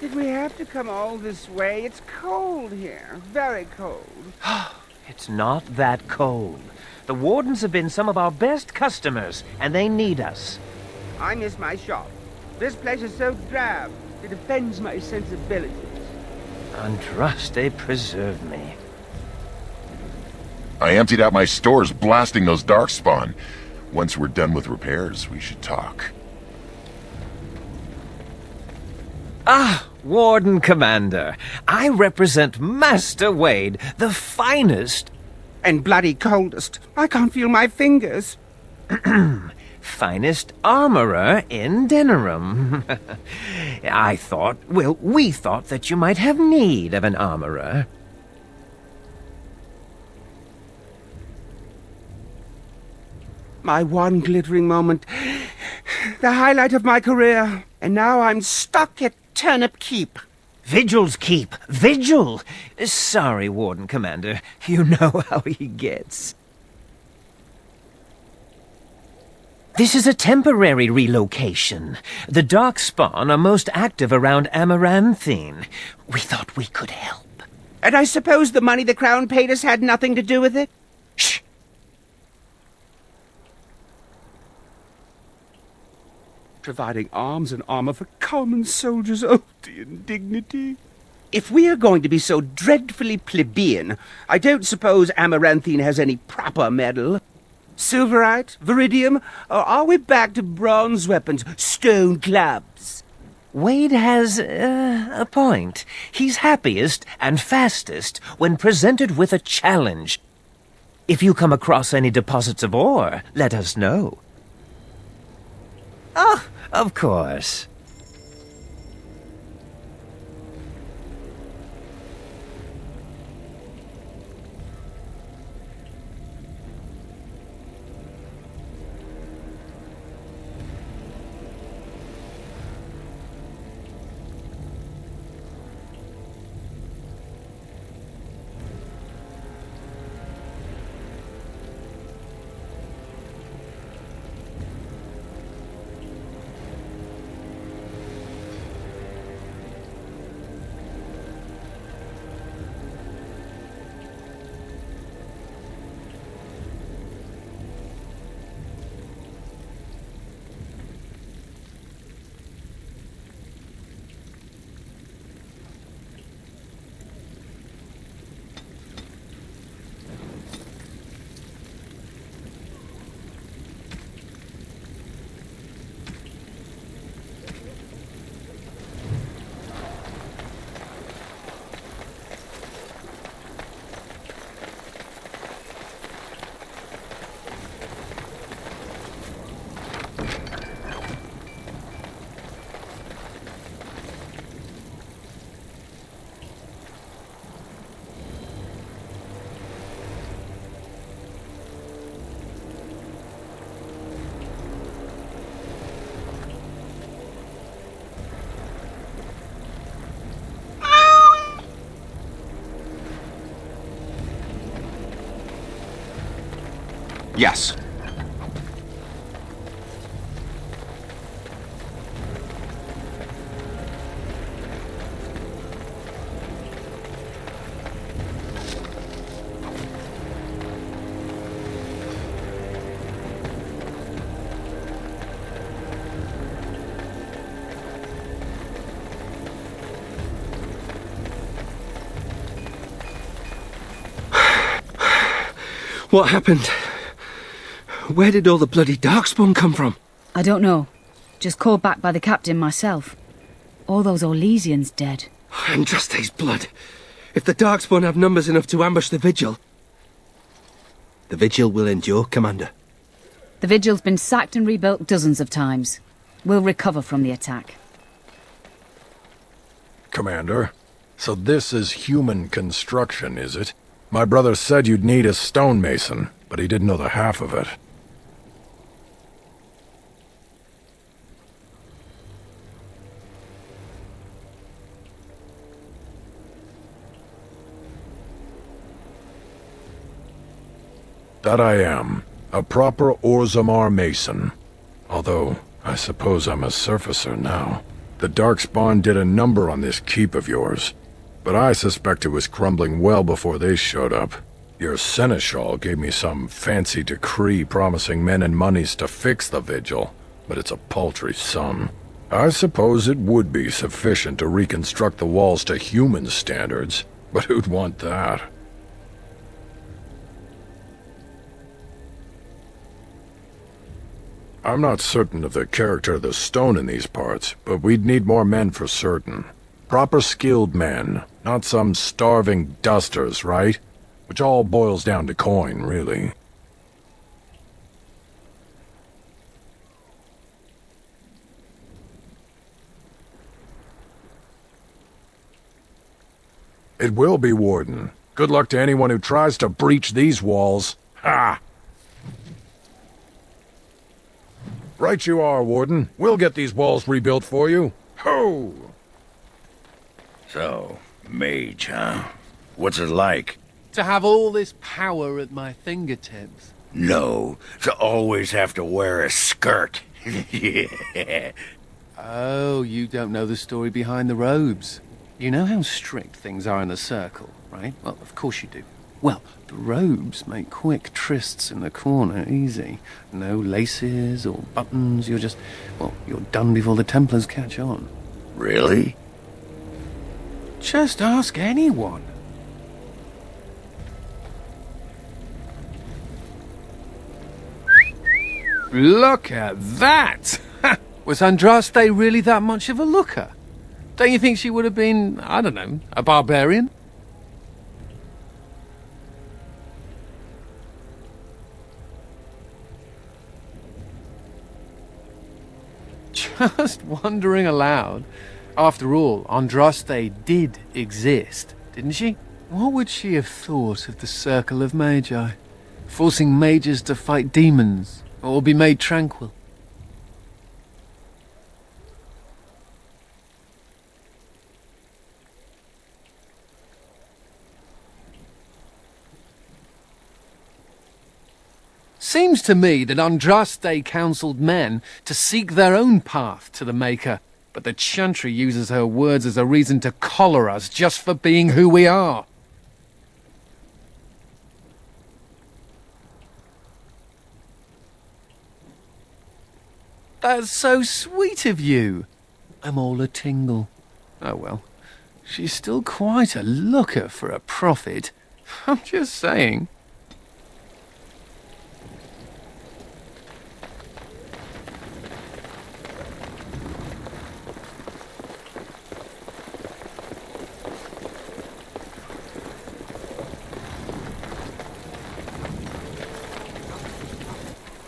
Did we have to come all this way? It's cold here. Very cold. It's not that cold. The Wardens have been some of our best customers, and they need us. I miss my shop. This place is so drab. It offends my sensibilities. Andraste preserve me. I emptied out my stores blasting those Darkspawn. Once we're done with repairs, we should talk. Ah, Warden Commander. I represent Master Wade, the finest... And bloody coldest. I can't feel my fingers. Finest armorer in Denerim. We thought that you might have need of an armorer. My one glittering moment. The highlight of my career. And now I'm stuck at Turnip Keep. Vigil's Keep! Vigil! Sorry, Warden Commander. You know how he gets. This is a temporary relocation. The Darkspawn are most active around Amaranthine. We thought we could help. And I suppose the money the Crown paid us had nothing to do with it? Shh! Providing arms and armor for common soldiers. Oh, the indignity. If we are going to be so dreadfully plebeian, I don't suppose Amaranthine has any proper medal. Silverite? Viridium? Or are we back to bronze weapons, stone clubs? Wade has a point. He's happiest and fastest when presented with a challenge. If you come across any deposits of ore, let us know. Oh, of course. Yes. What happened? Where did all the bloody Darkspawn come from? I don't know. Just called back by the captain myself. All those Orlesians dead. Andraste's blood. If the Darkspawn have numbers enough to ambush the Vigil... The Vigil will endure, Commander. The Vigil's been sacked and rebuilt dozens of times. We'll recover from the attack. Commander, so this is human construction, is it? My brother said you'd need a stonemason, but he didn't know the half of it. That I am. A proper Orzammar mason. Although, I suppose I'm a surfacer now. The Darkspawn did a number on this keep of yours, but I suspect it was crumbling well before they showed up. Your seneschal gave me some fancy decree promising men and monies to fix the Vigil, but it's a paltry sum. I suppose it would be sufficient to reconstruct the walls to human standards, but who'd want that? I'm not certain of the character of the stone in these parts, but we'd need more men for certain. Proper skilled men, not some starving dusters, right? Which all boils down to coin, really. It will be, Warden. Good luck to anyone who tries to breach these walls. Ha! Right you are, Warden. We'll get these walls rebuilt for you. Ho! So, mage, huh? What's it like? To have all this power at my fingertips. No, to always have to wear a skirt. Yeah. Oh, you don't know the story behind the robes. You know how strict things are in the Circle, right? Well, of course you do. Well, the robes make quick trysts in the corner easy. No laces or buttons, you're just... well, you're done before the Templars catch on. Really? Just ask anyone. Look at that! Was Andraste really that much of a looker? Don't you think she would have been, I don't know, a barbarian? Just wondering aloud. After all, Andraste did exist, didn't she? What would she have thought of the Circle of Magi? Forcing mages to fight demons, or be made tranquil? Seems to me that Andraste counselled men to seek their own path to the Maker, but the Chantry uses her words as a reason to collar us just for being who we are. That's so sweet of you. I'm all a tingle. Oh well, she's still quite a looker for a prophet. I'm just saying.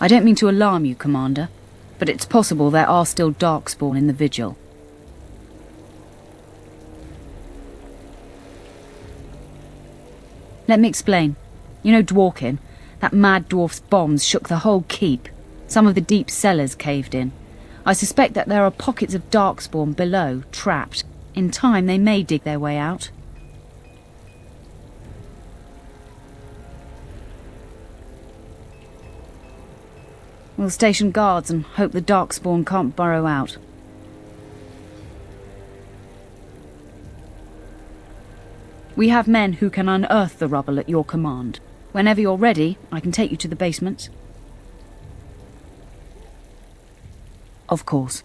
I don't mean to alarm you, Commander, but it's possible there are still Darkspawn in the Vigil. Let me explain. You know Dworkin? That mad dwarf's bombs shook the whole keep. Some of the deep cellars caved in. I suspect that there are pockets of Darkspawn below, trapped. In time, they may dig their way out. We'll station guards and hope the Darkspawn can't burrow out. We have men who can unearth the rubble at your command. Whenever you're ready, I can take you to the basement. Of course.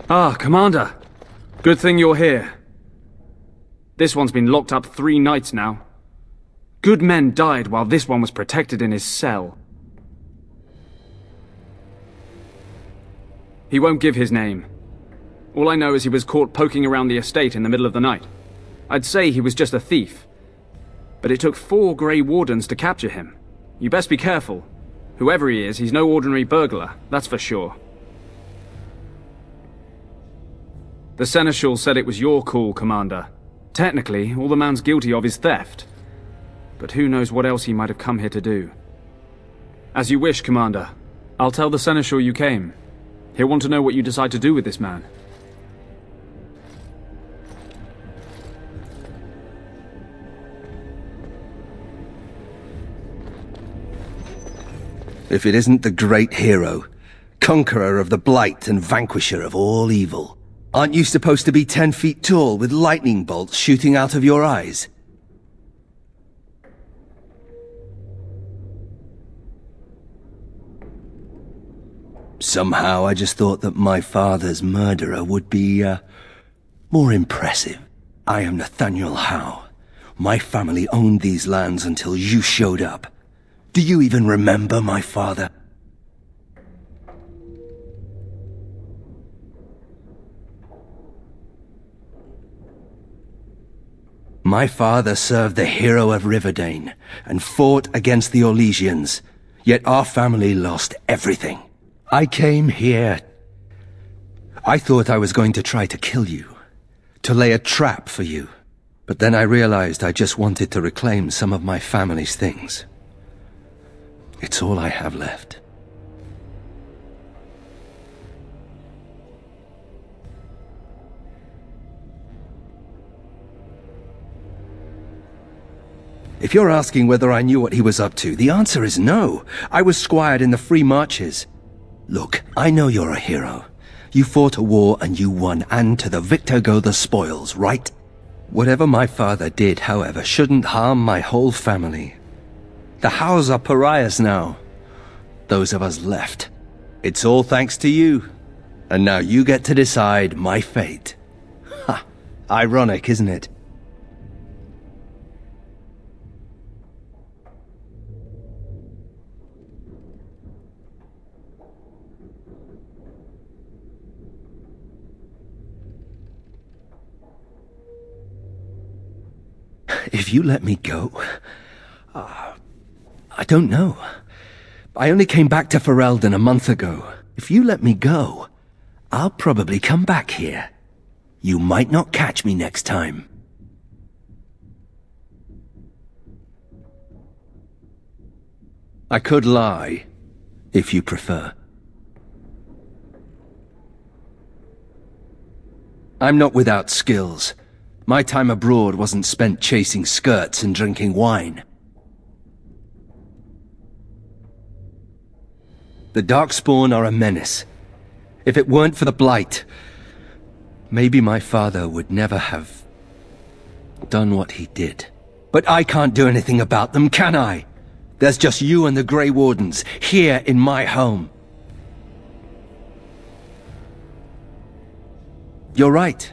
Ah, Commander. Good thing you're here. This one's been locked up 3 nights now. Good men died while this one was protected in his cell. He won't give his name. All I know is he was caught poking around the estate in the middle of the night. I'd say he was just a thief. But it took 4 Grey Wardens to capture him. You best be careful. Whoever he is, he's no ordinary burglar, that's for sure. The Seneschal said it was your call, Commander. Technically, all the man's guilty of is theft. But who knows what else he might have come here to do. As you wish, Commander. I'll tell the Seneschal you came. He'll want to know what you decide to do with this man. If it isn't the great hero, conqueror of the blight and vanquisher of all evil. Aren't you supposed to be 10 feet tall with lightning bolts shooting out of your eyes? Somehow I just thought that my father's murderer would be, more impressive. I am Nathaniel Howe. My family owned these lands until you showed up. Do you even remember my father? My father served the hero of Riverdane and fought against the Orlesians, yet our family lost everything. I came here. I thought I was going to try to kill you, to lay a trap for you. But then I realized I just wanted to reclaim some of my family's things. It's all I have left. If you're asking whether I knew what he was up to, the answer is no. I was squired in the Free Marches. Look, I know you're a hero. You fought a war and you won, and to the victor go the spoils, right? Whatever my father did, however, shouldn't harm my whole family. The Howes are pariahs now. Those of us left. It's all thanks to you. And now you get to decide my fate. Ha! Ironic, isn't it? If you let me go... I don't know. I only came back to Ferelden a month ago. If you let me go, I'll probably come back here. You might not catch me next time. I could lie, if you prefer. I'm not without skills. My time abroad wasn't spent chasing skirts and drinking wine. The Darkspawn are a menace. If it weren't for the Blight, maybe my father would never have done what he did. But I can't do anything about them, can I? There's just you and the Grey Wardens, here in my home. You're right.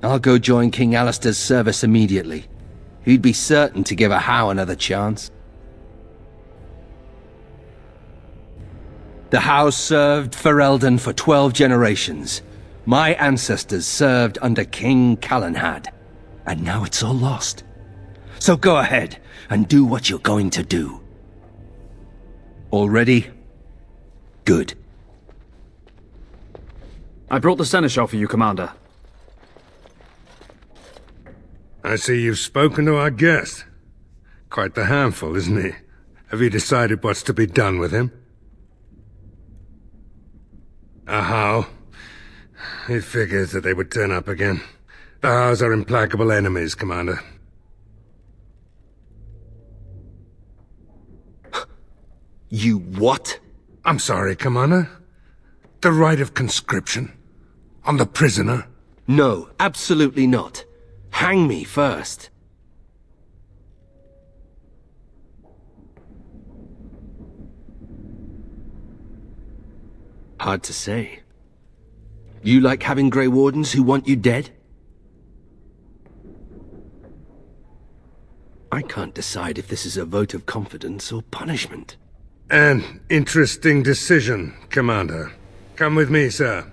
I'll go join King Alistair's service immediately. He'd be certain to give a Howe another chance. The Howes served Ferelden for 12 generations. My ancestors served under King Calenhad. And now it's all lost. So go ahead and do what you're going to do. All ready? Good. I brought the Seneschal for you, Commander. I see you've spoken to our guest. Quite the handful, isn't he? Have you decided what's to be done with him? How? It figures that they would turn up again. The Howes are implacable enemies, Commander. You what? I'm sorry, Commander. The right of conscription? On the prisoner? No, absolutely not. Hang me first. Hard to say. You like having Grey Wardens who want you dead? I can't decide if this is a vote of confidence or punishment. An interesting decision, Commander. Come with me, sir.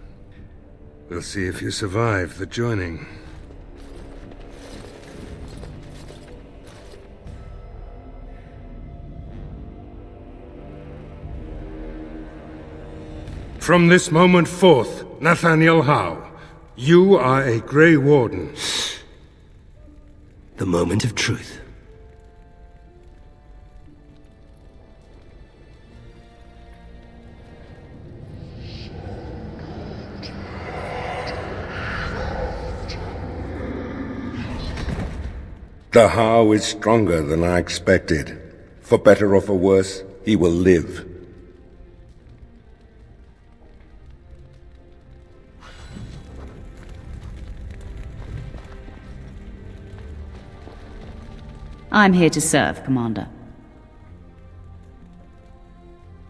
We'll see if you survive the joining. From this moment forth, Nathaniel Howe, You are a Grey Warden. The moment of truth. The How is stronger than I expected. For better or for worse, he will live. I'm here to serve, Commander.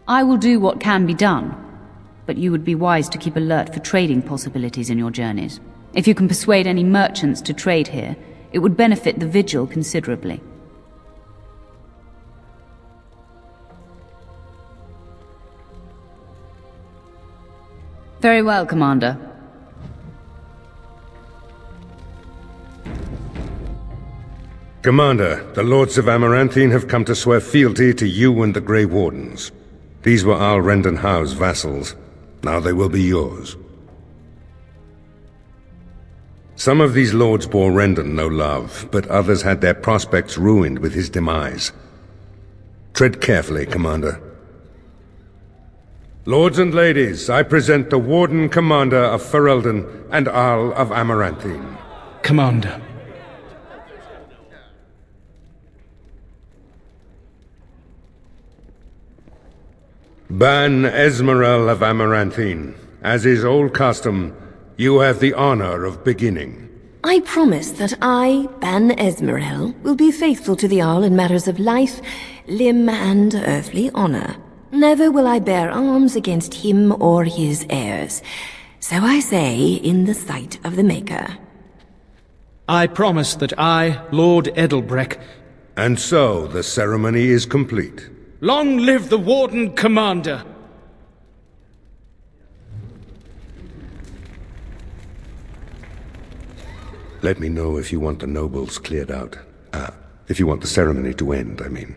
I will do what can be done, but you would be wise to keep alert for trading possibilities in your journeys. If you can persuade any merchants to trade here, it would benefit the Vigil considerably. Very well, Commander. Commander, the Lords of Amaranthine have come to swear fealty to you and the Grey Wardens. These were Al Rendon Howe's vassals. Now they will be yours. Some of these lords bore Rendon no love, but others had their prospects ruined with his demise. Tread carefully, Commander. Lords and ladies, I present the Warden Commander of Ferelden and Al of Amaranthine. Commander. Ban Esmeralda of Amaranthine, as is old custom, you have the honor of beginning. I promise that I, Ban Esmeralda, will be faithful to the Arl in matters of life, limb, and earthly honor. Never will I bear arms against him or his heirs. So I say, in the sight of the Maker. I promise that I, Lord Edelbreck... And so, the ceremony is complete. Long live the Warden Commander! Let me know if you want the nobles cleared out. If you want the ceremony to end, I mean.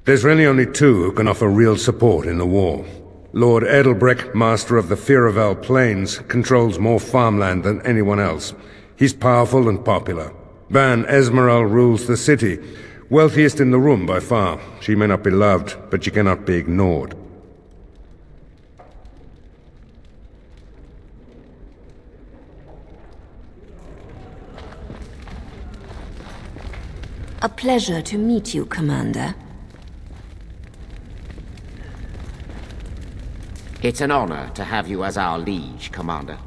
There's really only two who can offer real support in the war. Lord Edelbreck, master of the Firavel Plains, controls more farmland than anyone else. He's powerful and popular. Ban Esmeralda rules the city, wealthiest in the room by far. She may not be loved, but she cannot be ignored. A pleasure to meet you, Commander. It's an honor to have you as our liege, Commander.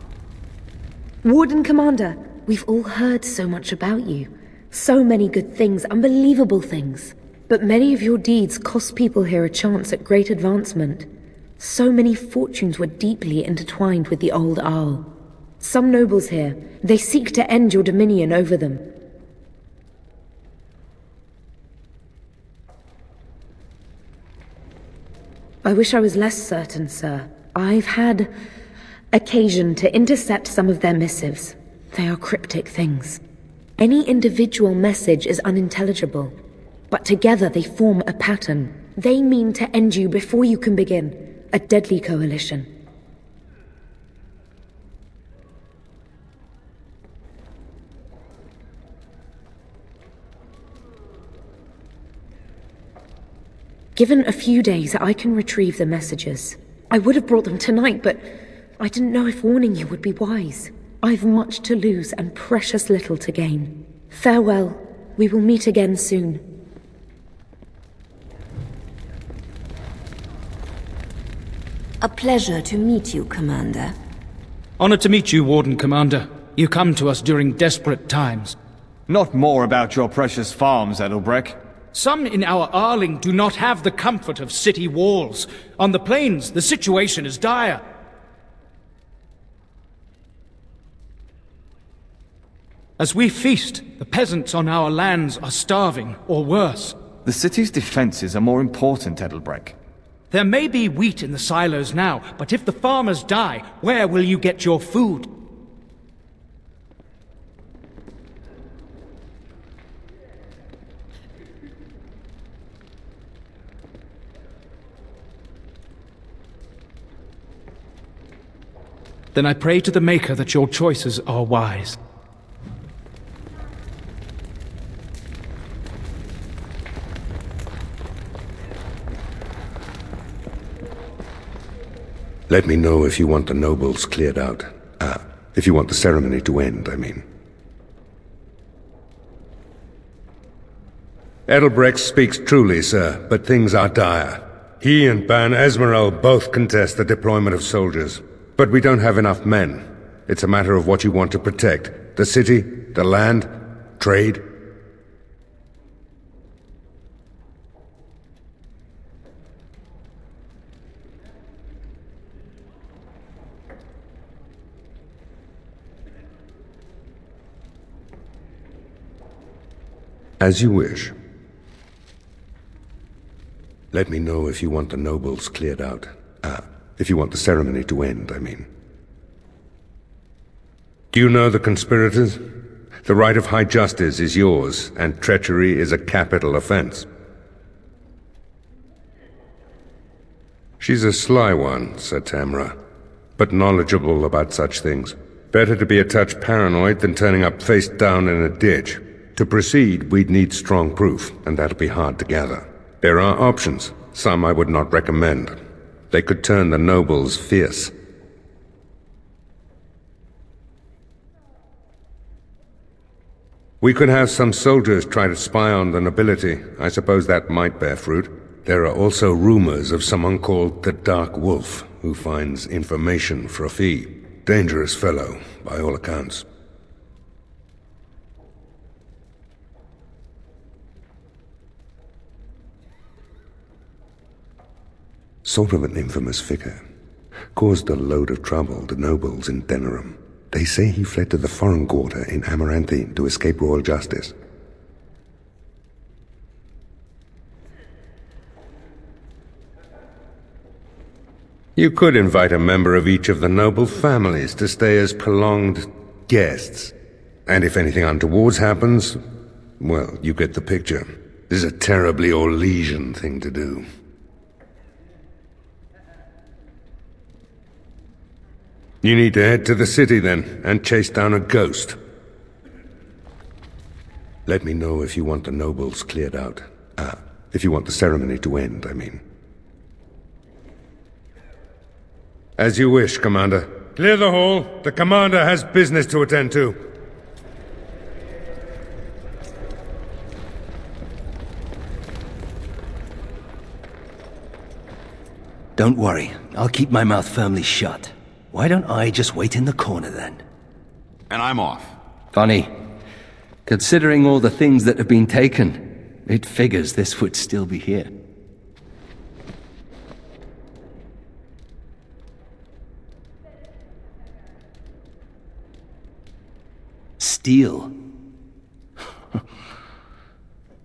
Warden Commander, we've all heard so much about you. So many good things, unbelievable things. But many of your deeds cost people here a chance at great advancement. So many fortunes were deeply intertwined with the old Arl. Some nobles here, they seek to end your dominion over them. I wish I was less certain, sir. I've had occasion to intercept some of their missives. They are cryptic things. Any individual message is unintelligible, but together they form a pattern. They mean to end you before you can begin. A deadly coalition. Given a few days, I can retrieve the messages. I would have brought them tonight, but I didn't know if warning you would be wise. I've much to lose and precious little to gain. Farewell. We will meet again soon. A pleasure to meet you, Commander. Honor to meet you, Warden Commander. You come to us during desperate times. Not more about your precious farms, Edelbreck. Some in our Arling do not have the comfort of city walls. On the plains, the situation is dire. As we feast, the peasants on our lands are starving, or worse. The city's defenses are more important, Edelbreck. There may be wheat in the silos now, but if the farmers die, where will you get your food? Then I pray to the Maker that your choices are wise. Let me know if you want the nobles cleared out. If you want the ceremony to end, I mean. Edelbrecht speaks truly, sir, but things are dire. He and Ban Esmeralda both contest the deployment of soldiers, but we don't have enough men. It's a matter of what you want to protect. The city, the land, trade. As you wish. Let me know if you want the nobles cleared out. If you want the ceremony to end, I mean. Do you know the conspirators? The right of high justice is yours, and treachery is a capital offense. She's a sly one, said Tamra, but knowledgeable about such things. Better to be a touch paranoid than turning up face down in a ditch. To proceed, we'd need strong proof, and that'll be hard to gather. There are options, some I would not recommend. They could turn the nobles fierce. We could have some soldiers try to spy on the nobility. I suppose that might bear fruit. There are also rumors of someone called the Dark Wolf, who finds information for a fee. Dangerous fellow, by all accounts. Sort of an infamous figure. Caused a load of trouble to nobles in Denerim. They say he fled to the foreign quarter in Amaranthine to escape royal justice. You could invite a member of each of the noble families to stay as prolonged guests. And if anything untoward happens, well, you get the picture. This is a terribly Orlesian thing to do. You need to head to the city then, and chase down a ghost. Let me know if you want the nobles cleared out. If you want the ceremony to end, I mean. As you wish, Commander. Clear the hall. The Commander has business to attend to. Don't worry, I'll keep my mouth firmly shut. Why don't I just wait in the corner then? And I'm off. Funny. Considering all the things that have been taken, it figures this would still be here. Steal?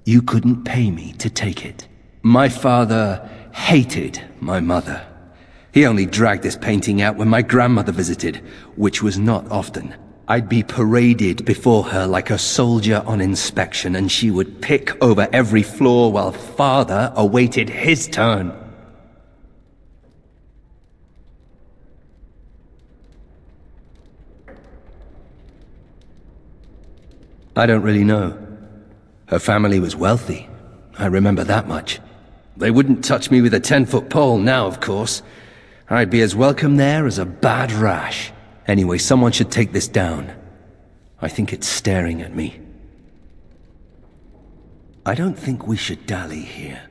You couldn't pay me to take it. My father hated my mother. He only dragged this painting out when my grandmother visited, which was not often. I'd be paraded before her like a soldier on inspection, and she would pick over every floor while father awaited his turn. I don't really know. Her family was wealthy. I remember that much. They wouldn't touch me with a 10-foot pole now, of course. I'd be as welcome there as a bad rash. Anyway, someone should take this down. I think it's staring at me. I don't think we should dally here.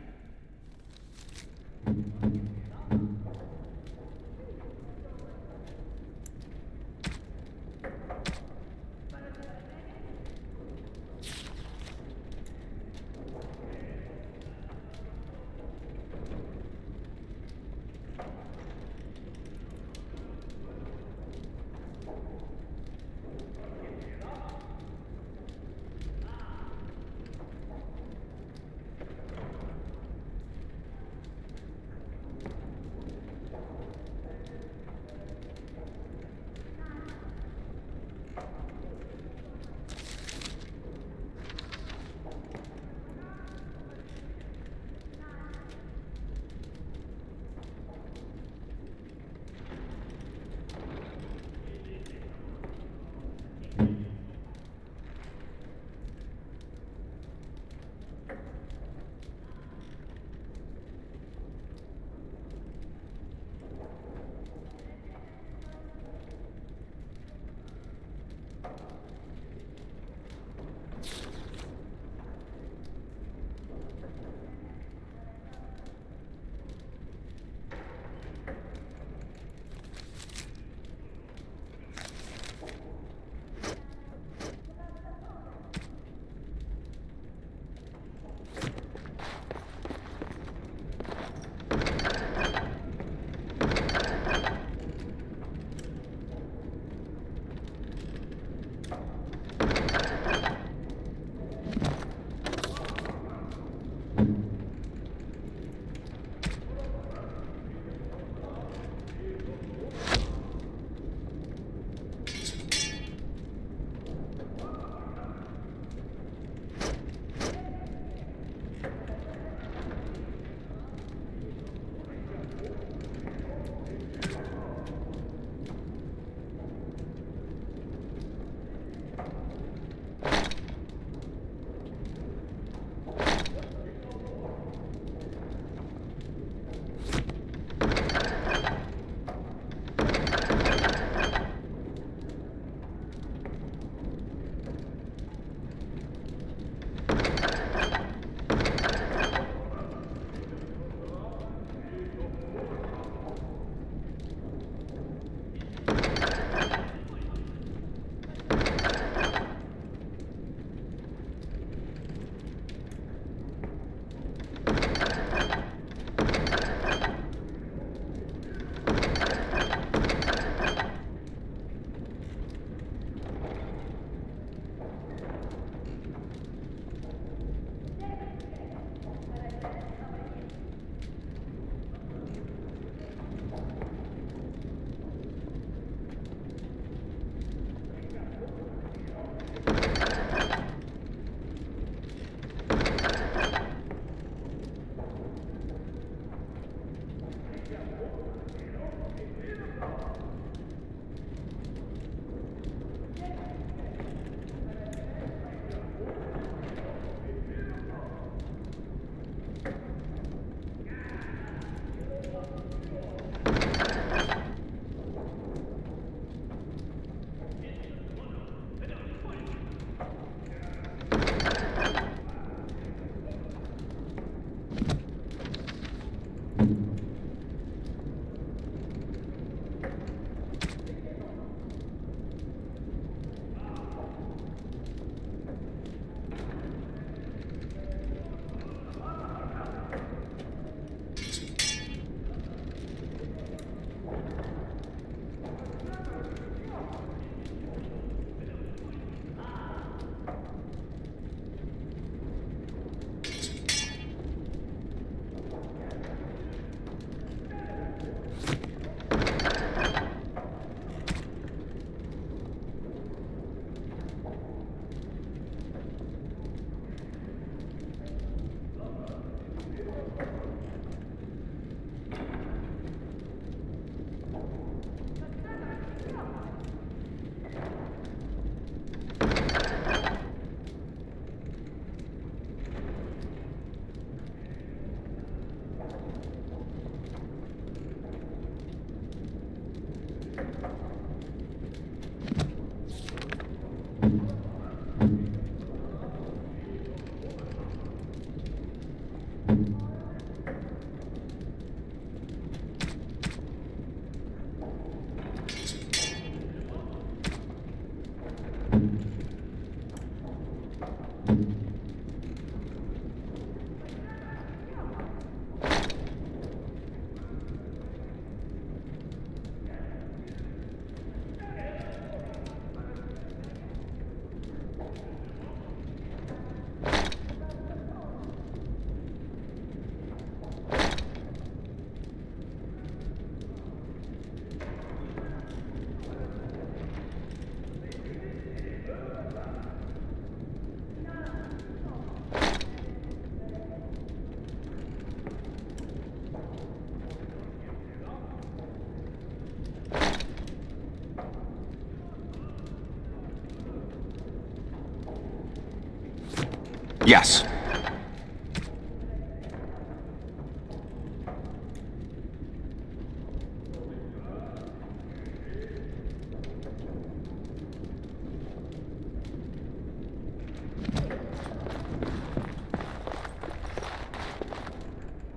Yes.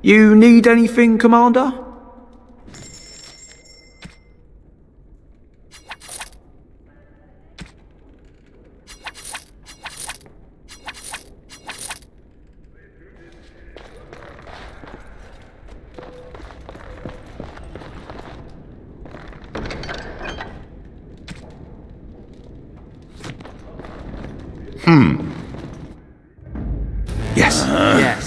You need anything, Commander? Yes. Yes.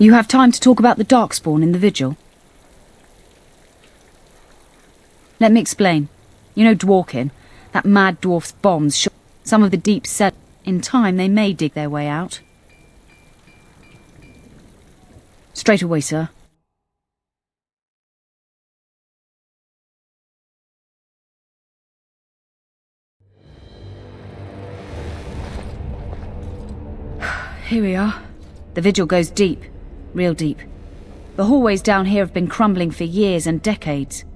You have time to talk about the Darkspawn in the Vigil? Let me explain. You know Dworkin, that mad dwarf's bombs shot some of the deep set. In time, they may dig their way out. Straight away, sir. Here we are. The Vigil goes deep. Real deep. The hallways down here have been crumbling for years and decades.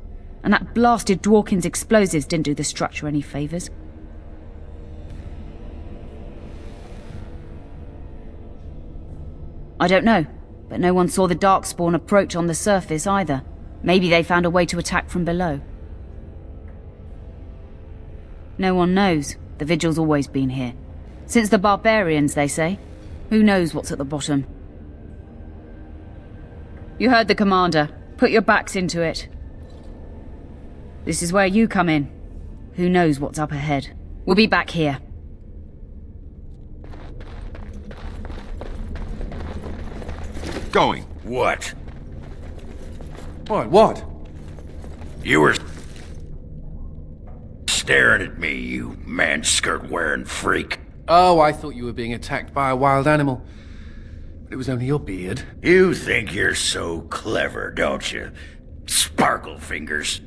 And that blasted Dworkin's explosives didn't do the structure any favours. I don't know, but no one saw the Darkspawn approach on the surface either. Maybe they found a way to attack from below. No one knows. The Vigil's always been here. Since the barbarians, they say. Who knows what's at the bottom? You heard the commander. Put your backs into it. This is where you come in. Who knows what's up ahead? We'll be back here. Going. What? What? You were staring at me, you man-skirt-wearing freak. Oh, I thought you were being attacked by a wild animal. But it was only your beard. You think you're so clever, don't you? Sparkle fingers.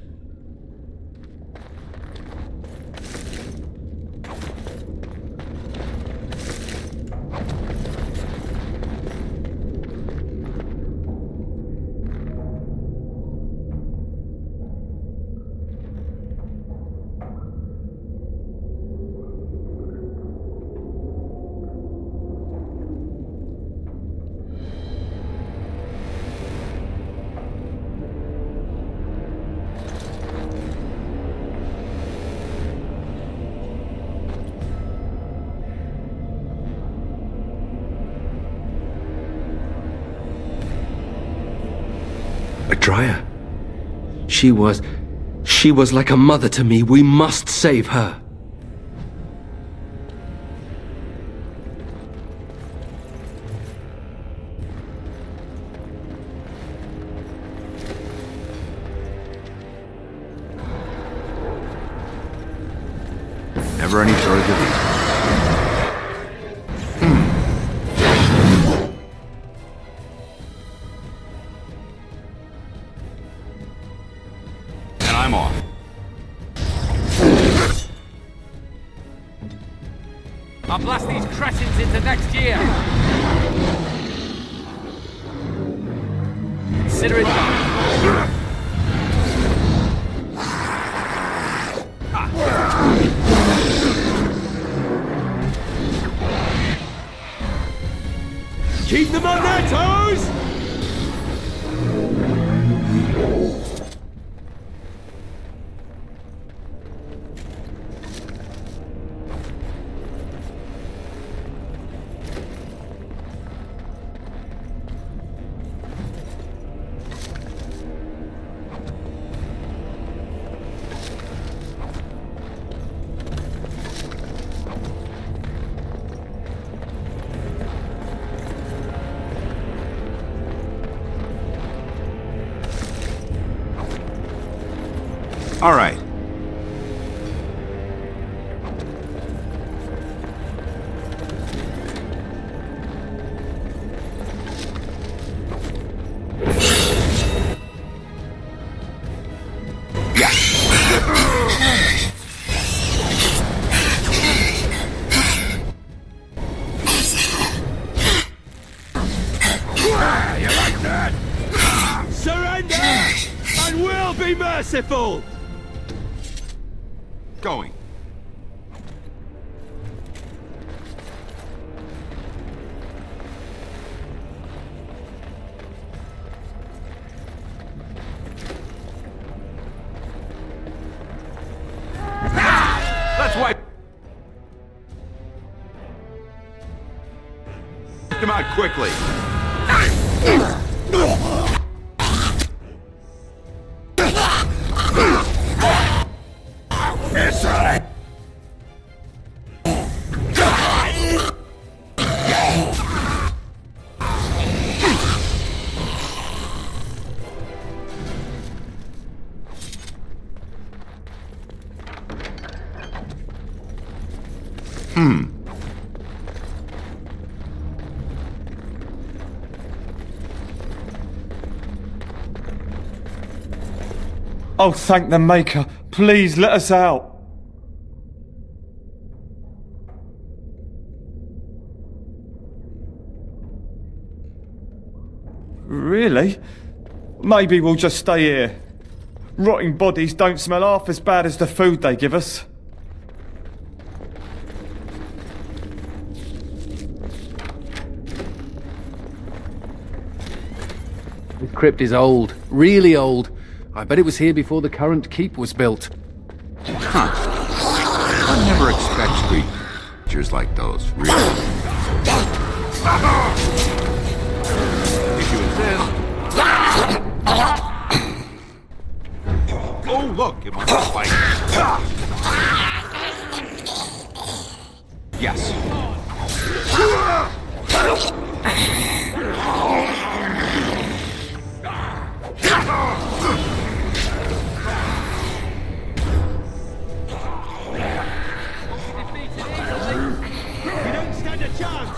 Dryar. She was like a mother to me. We must save her. Never any shortage of these. I'm off. I'll blast these cretins into next year. Consider it done. Keep them on their toes! All right. You like that? Surrender, and we'll be merciful! Going. Let's wipe them out quickly. That's right. Oh, thank the Maker. Please, let us out. Really? Maybe we'll just stay here. Rotting bodies don't smell half as bad as the food they give us. This crypt is old. Really old. I bet it was here before the current keep was built. Huh. I never expect creatures like those, really. If you insist. Oh, look, it must be fight. Yes. You don't stand a chance!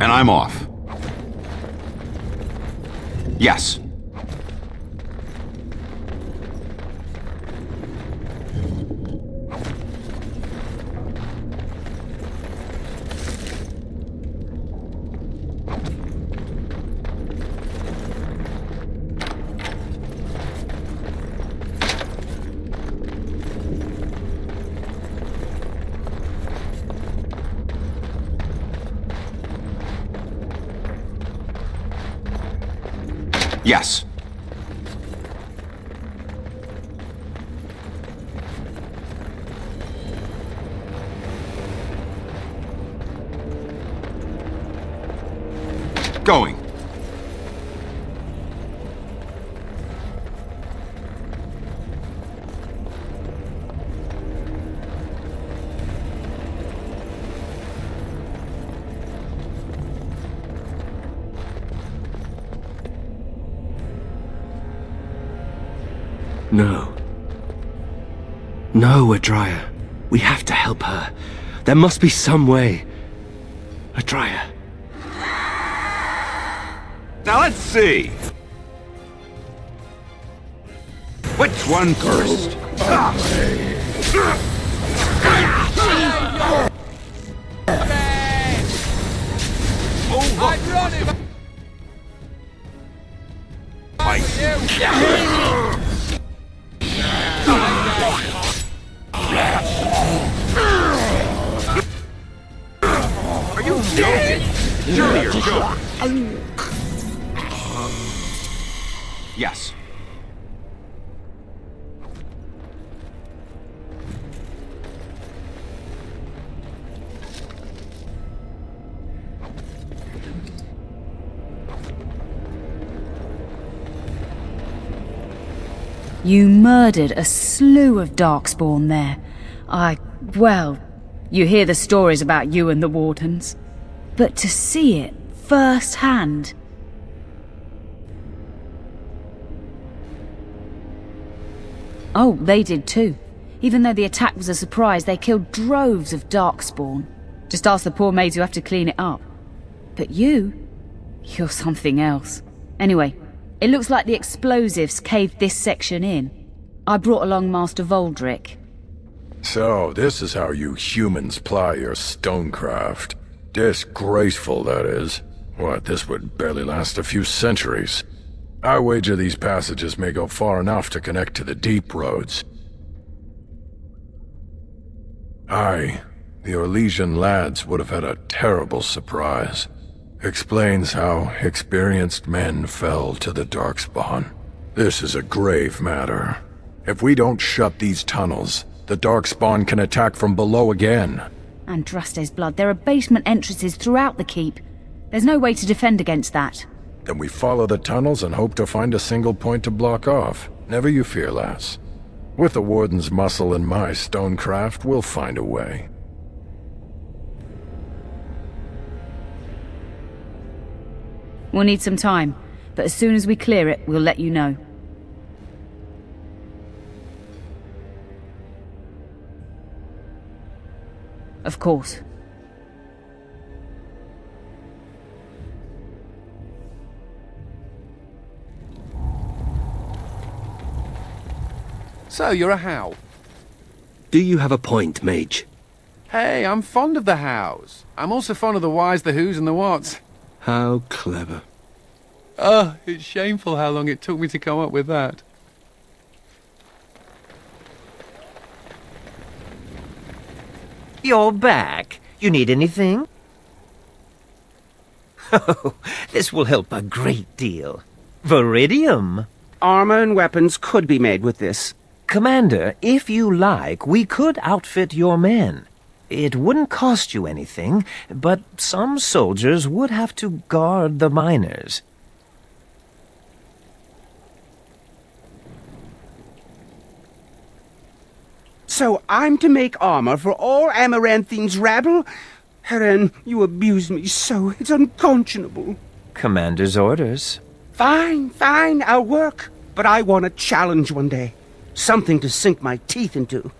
And I'm off. Yes. Yes. Going. No. No, Adria. We have to help her. There must be some way. Adria. Now let's see. Which one first? Are you joking? Surely you're joking. Yes. You murdered a slew of Darkspawn there. Well, you hear the stories about you and the Wardens. But to see it firsthand... Oh, they did too. Even though the attack was a surprise, they killed droves of Darkspawn. Just ask the poor maids who have to clean it up. But you're something else. Anyway, it looks like the explosives caved this section in. I brought along Master Voldrick. So, this is how you humans ply your stonecraft. Disgraceful, that is. What, this would barely last a few centuries. I wager these passages may go far enough to connect to the deep roads. Aye, the Orlesian lads would have had a terrible surprise. Explains how experienced men fell to the Darkspawn. This is a grave matter. If we don't shut these tunnels, the Darkspawn can attack from below again. Andraste's blood, there are basement entrances throughout the keep. There's no way to defend against that. Then we follow the tunnels and hope to find a single point to block off. Never you fear, lass. With the Warden's muscle and my stonecraft, we'll find a way. We'll need some time, but as soon as we clear it, we'll let you know. Of course. So, you're a How. Do you have a point, mage? Hey, I'm fond of the Hows. I'm also fond of the whys, the whos, and the whats. How clever. Oh, it's shameful how long it took me to come up with that. You're back. You need anything? Oh, this will help a great deal. Viridium. Armor and weapons could be made with this. Commander, if you like, we could outfit your men. It wouldn't cost you anything, but some soldiers would have to guard the miners. So I'm to make armor for all Amaranthine's rabble? Heren, you abuse me so, it's unconscionable. Commander's orders. Fine, I'll work. But I want a challenge one day. Something to sink my teeth into.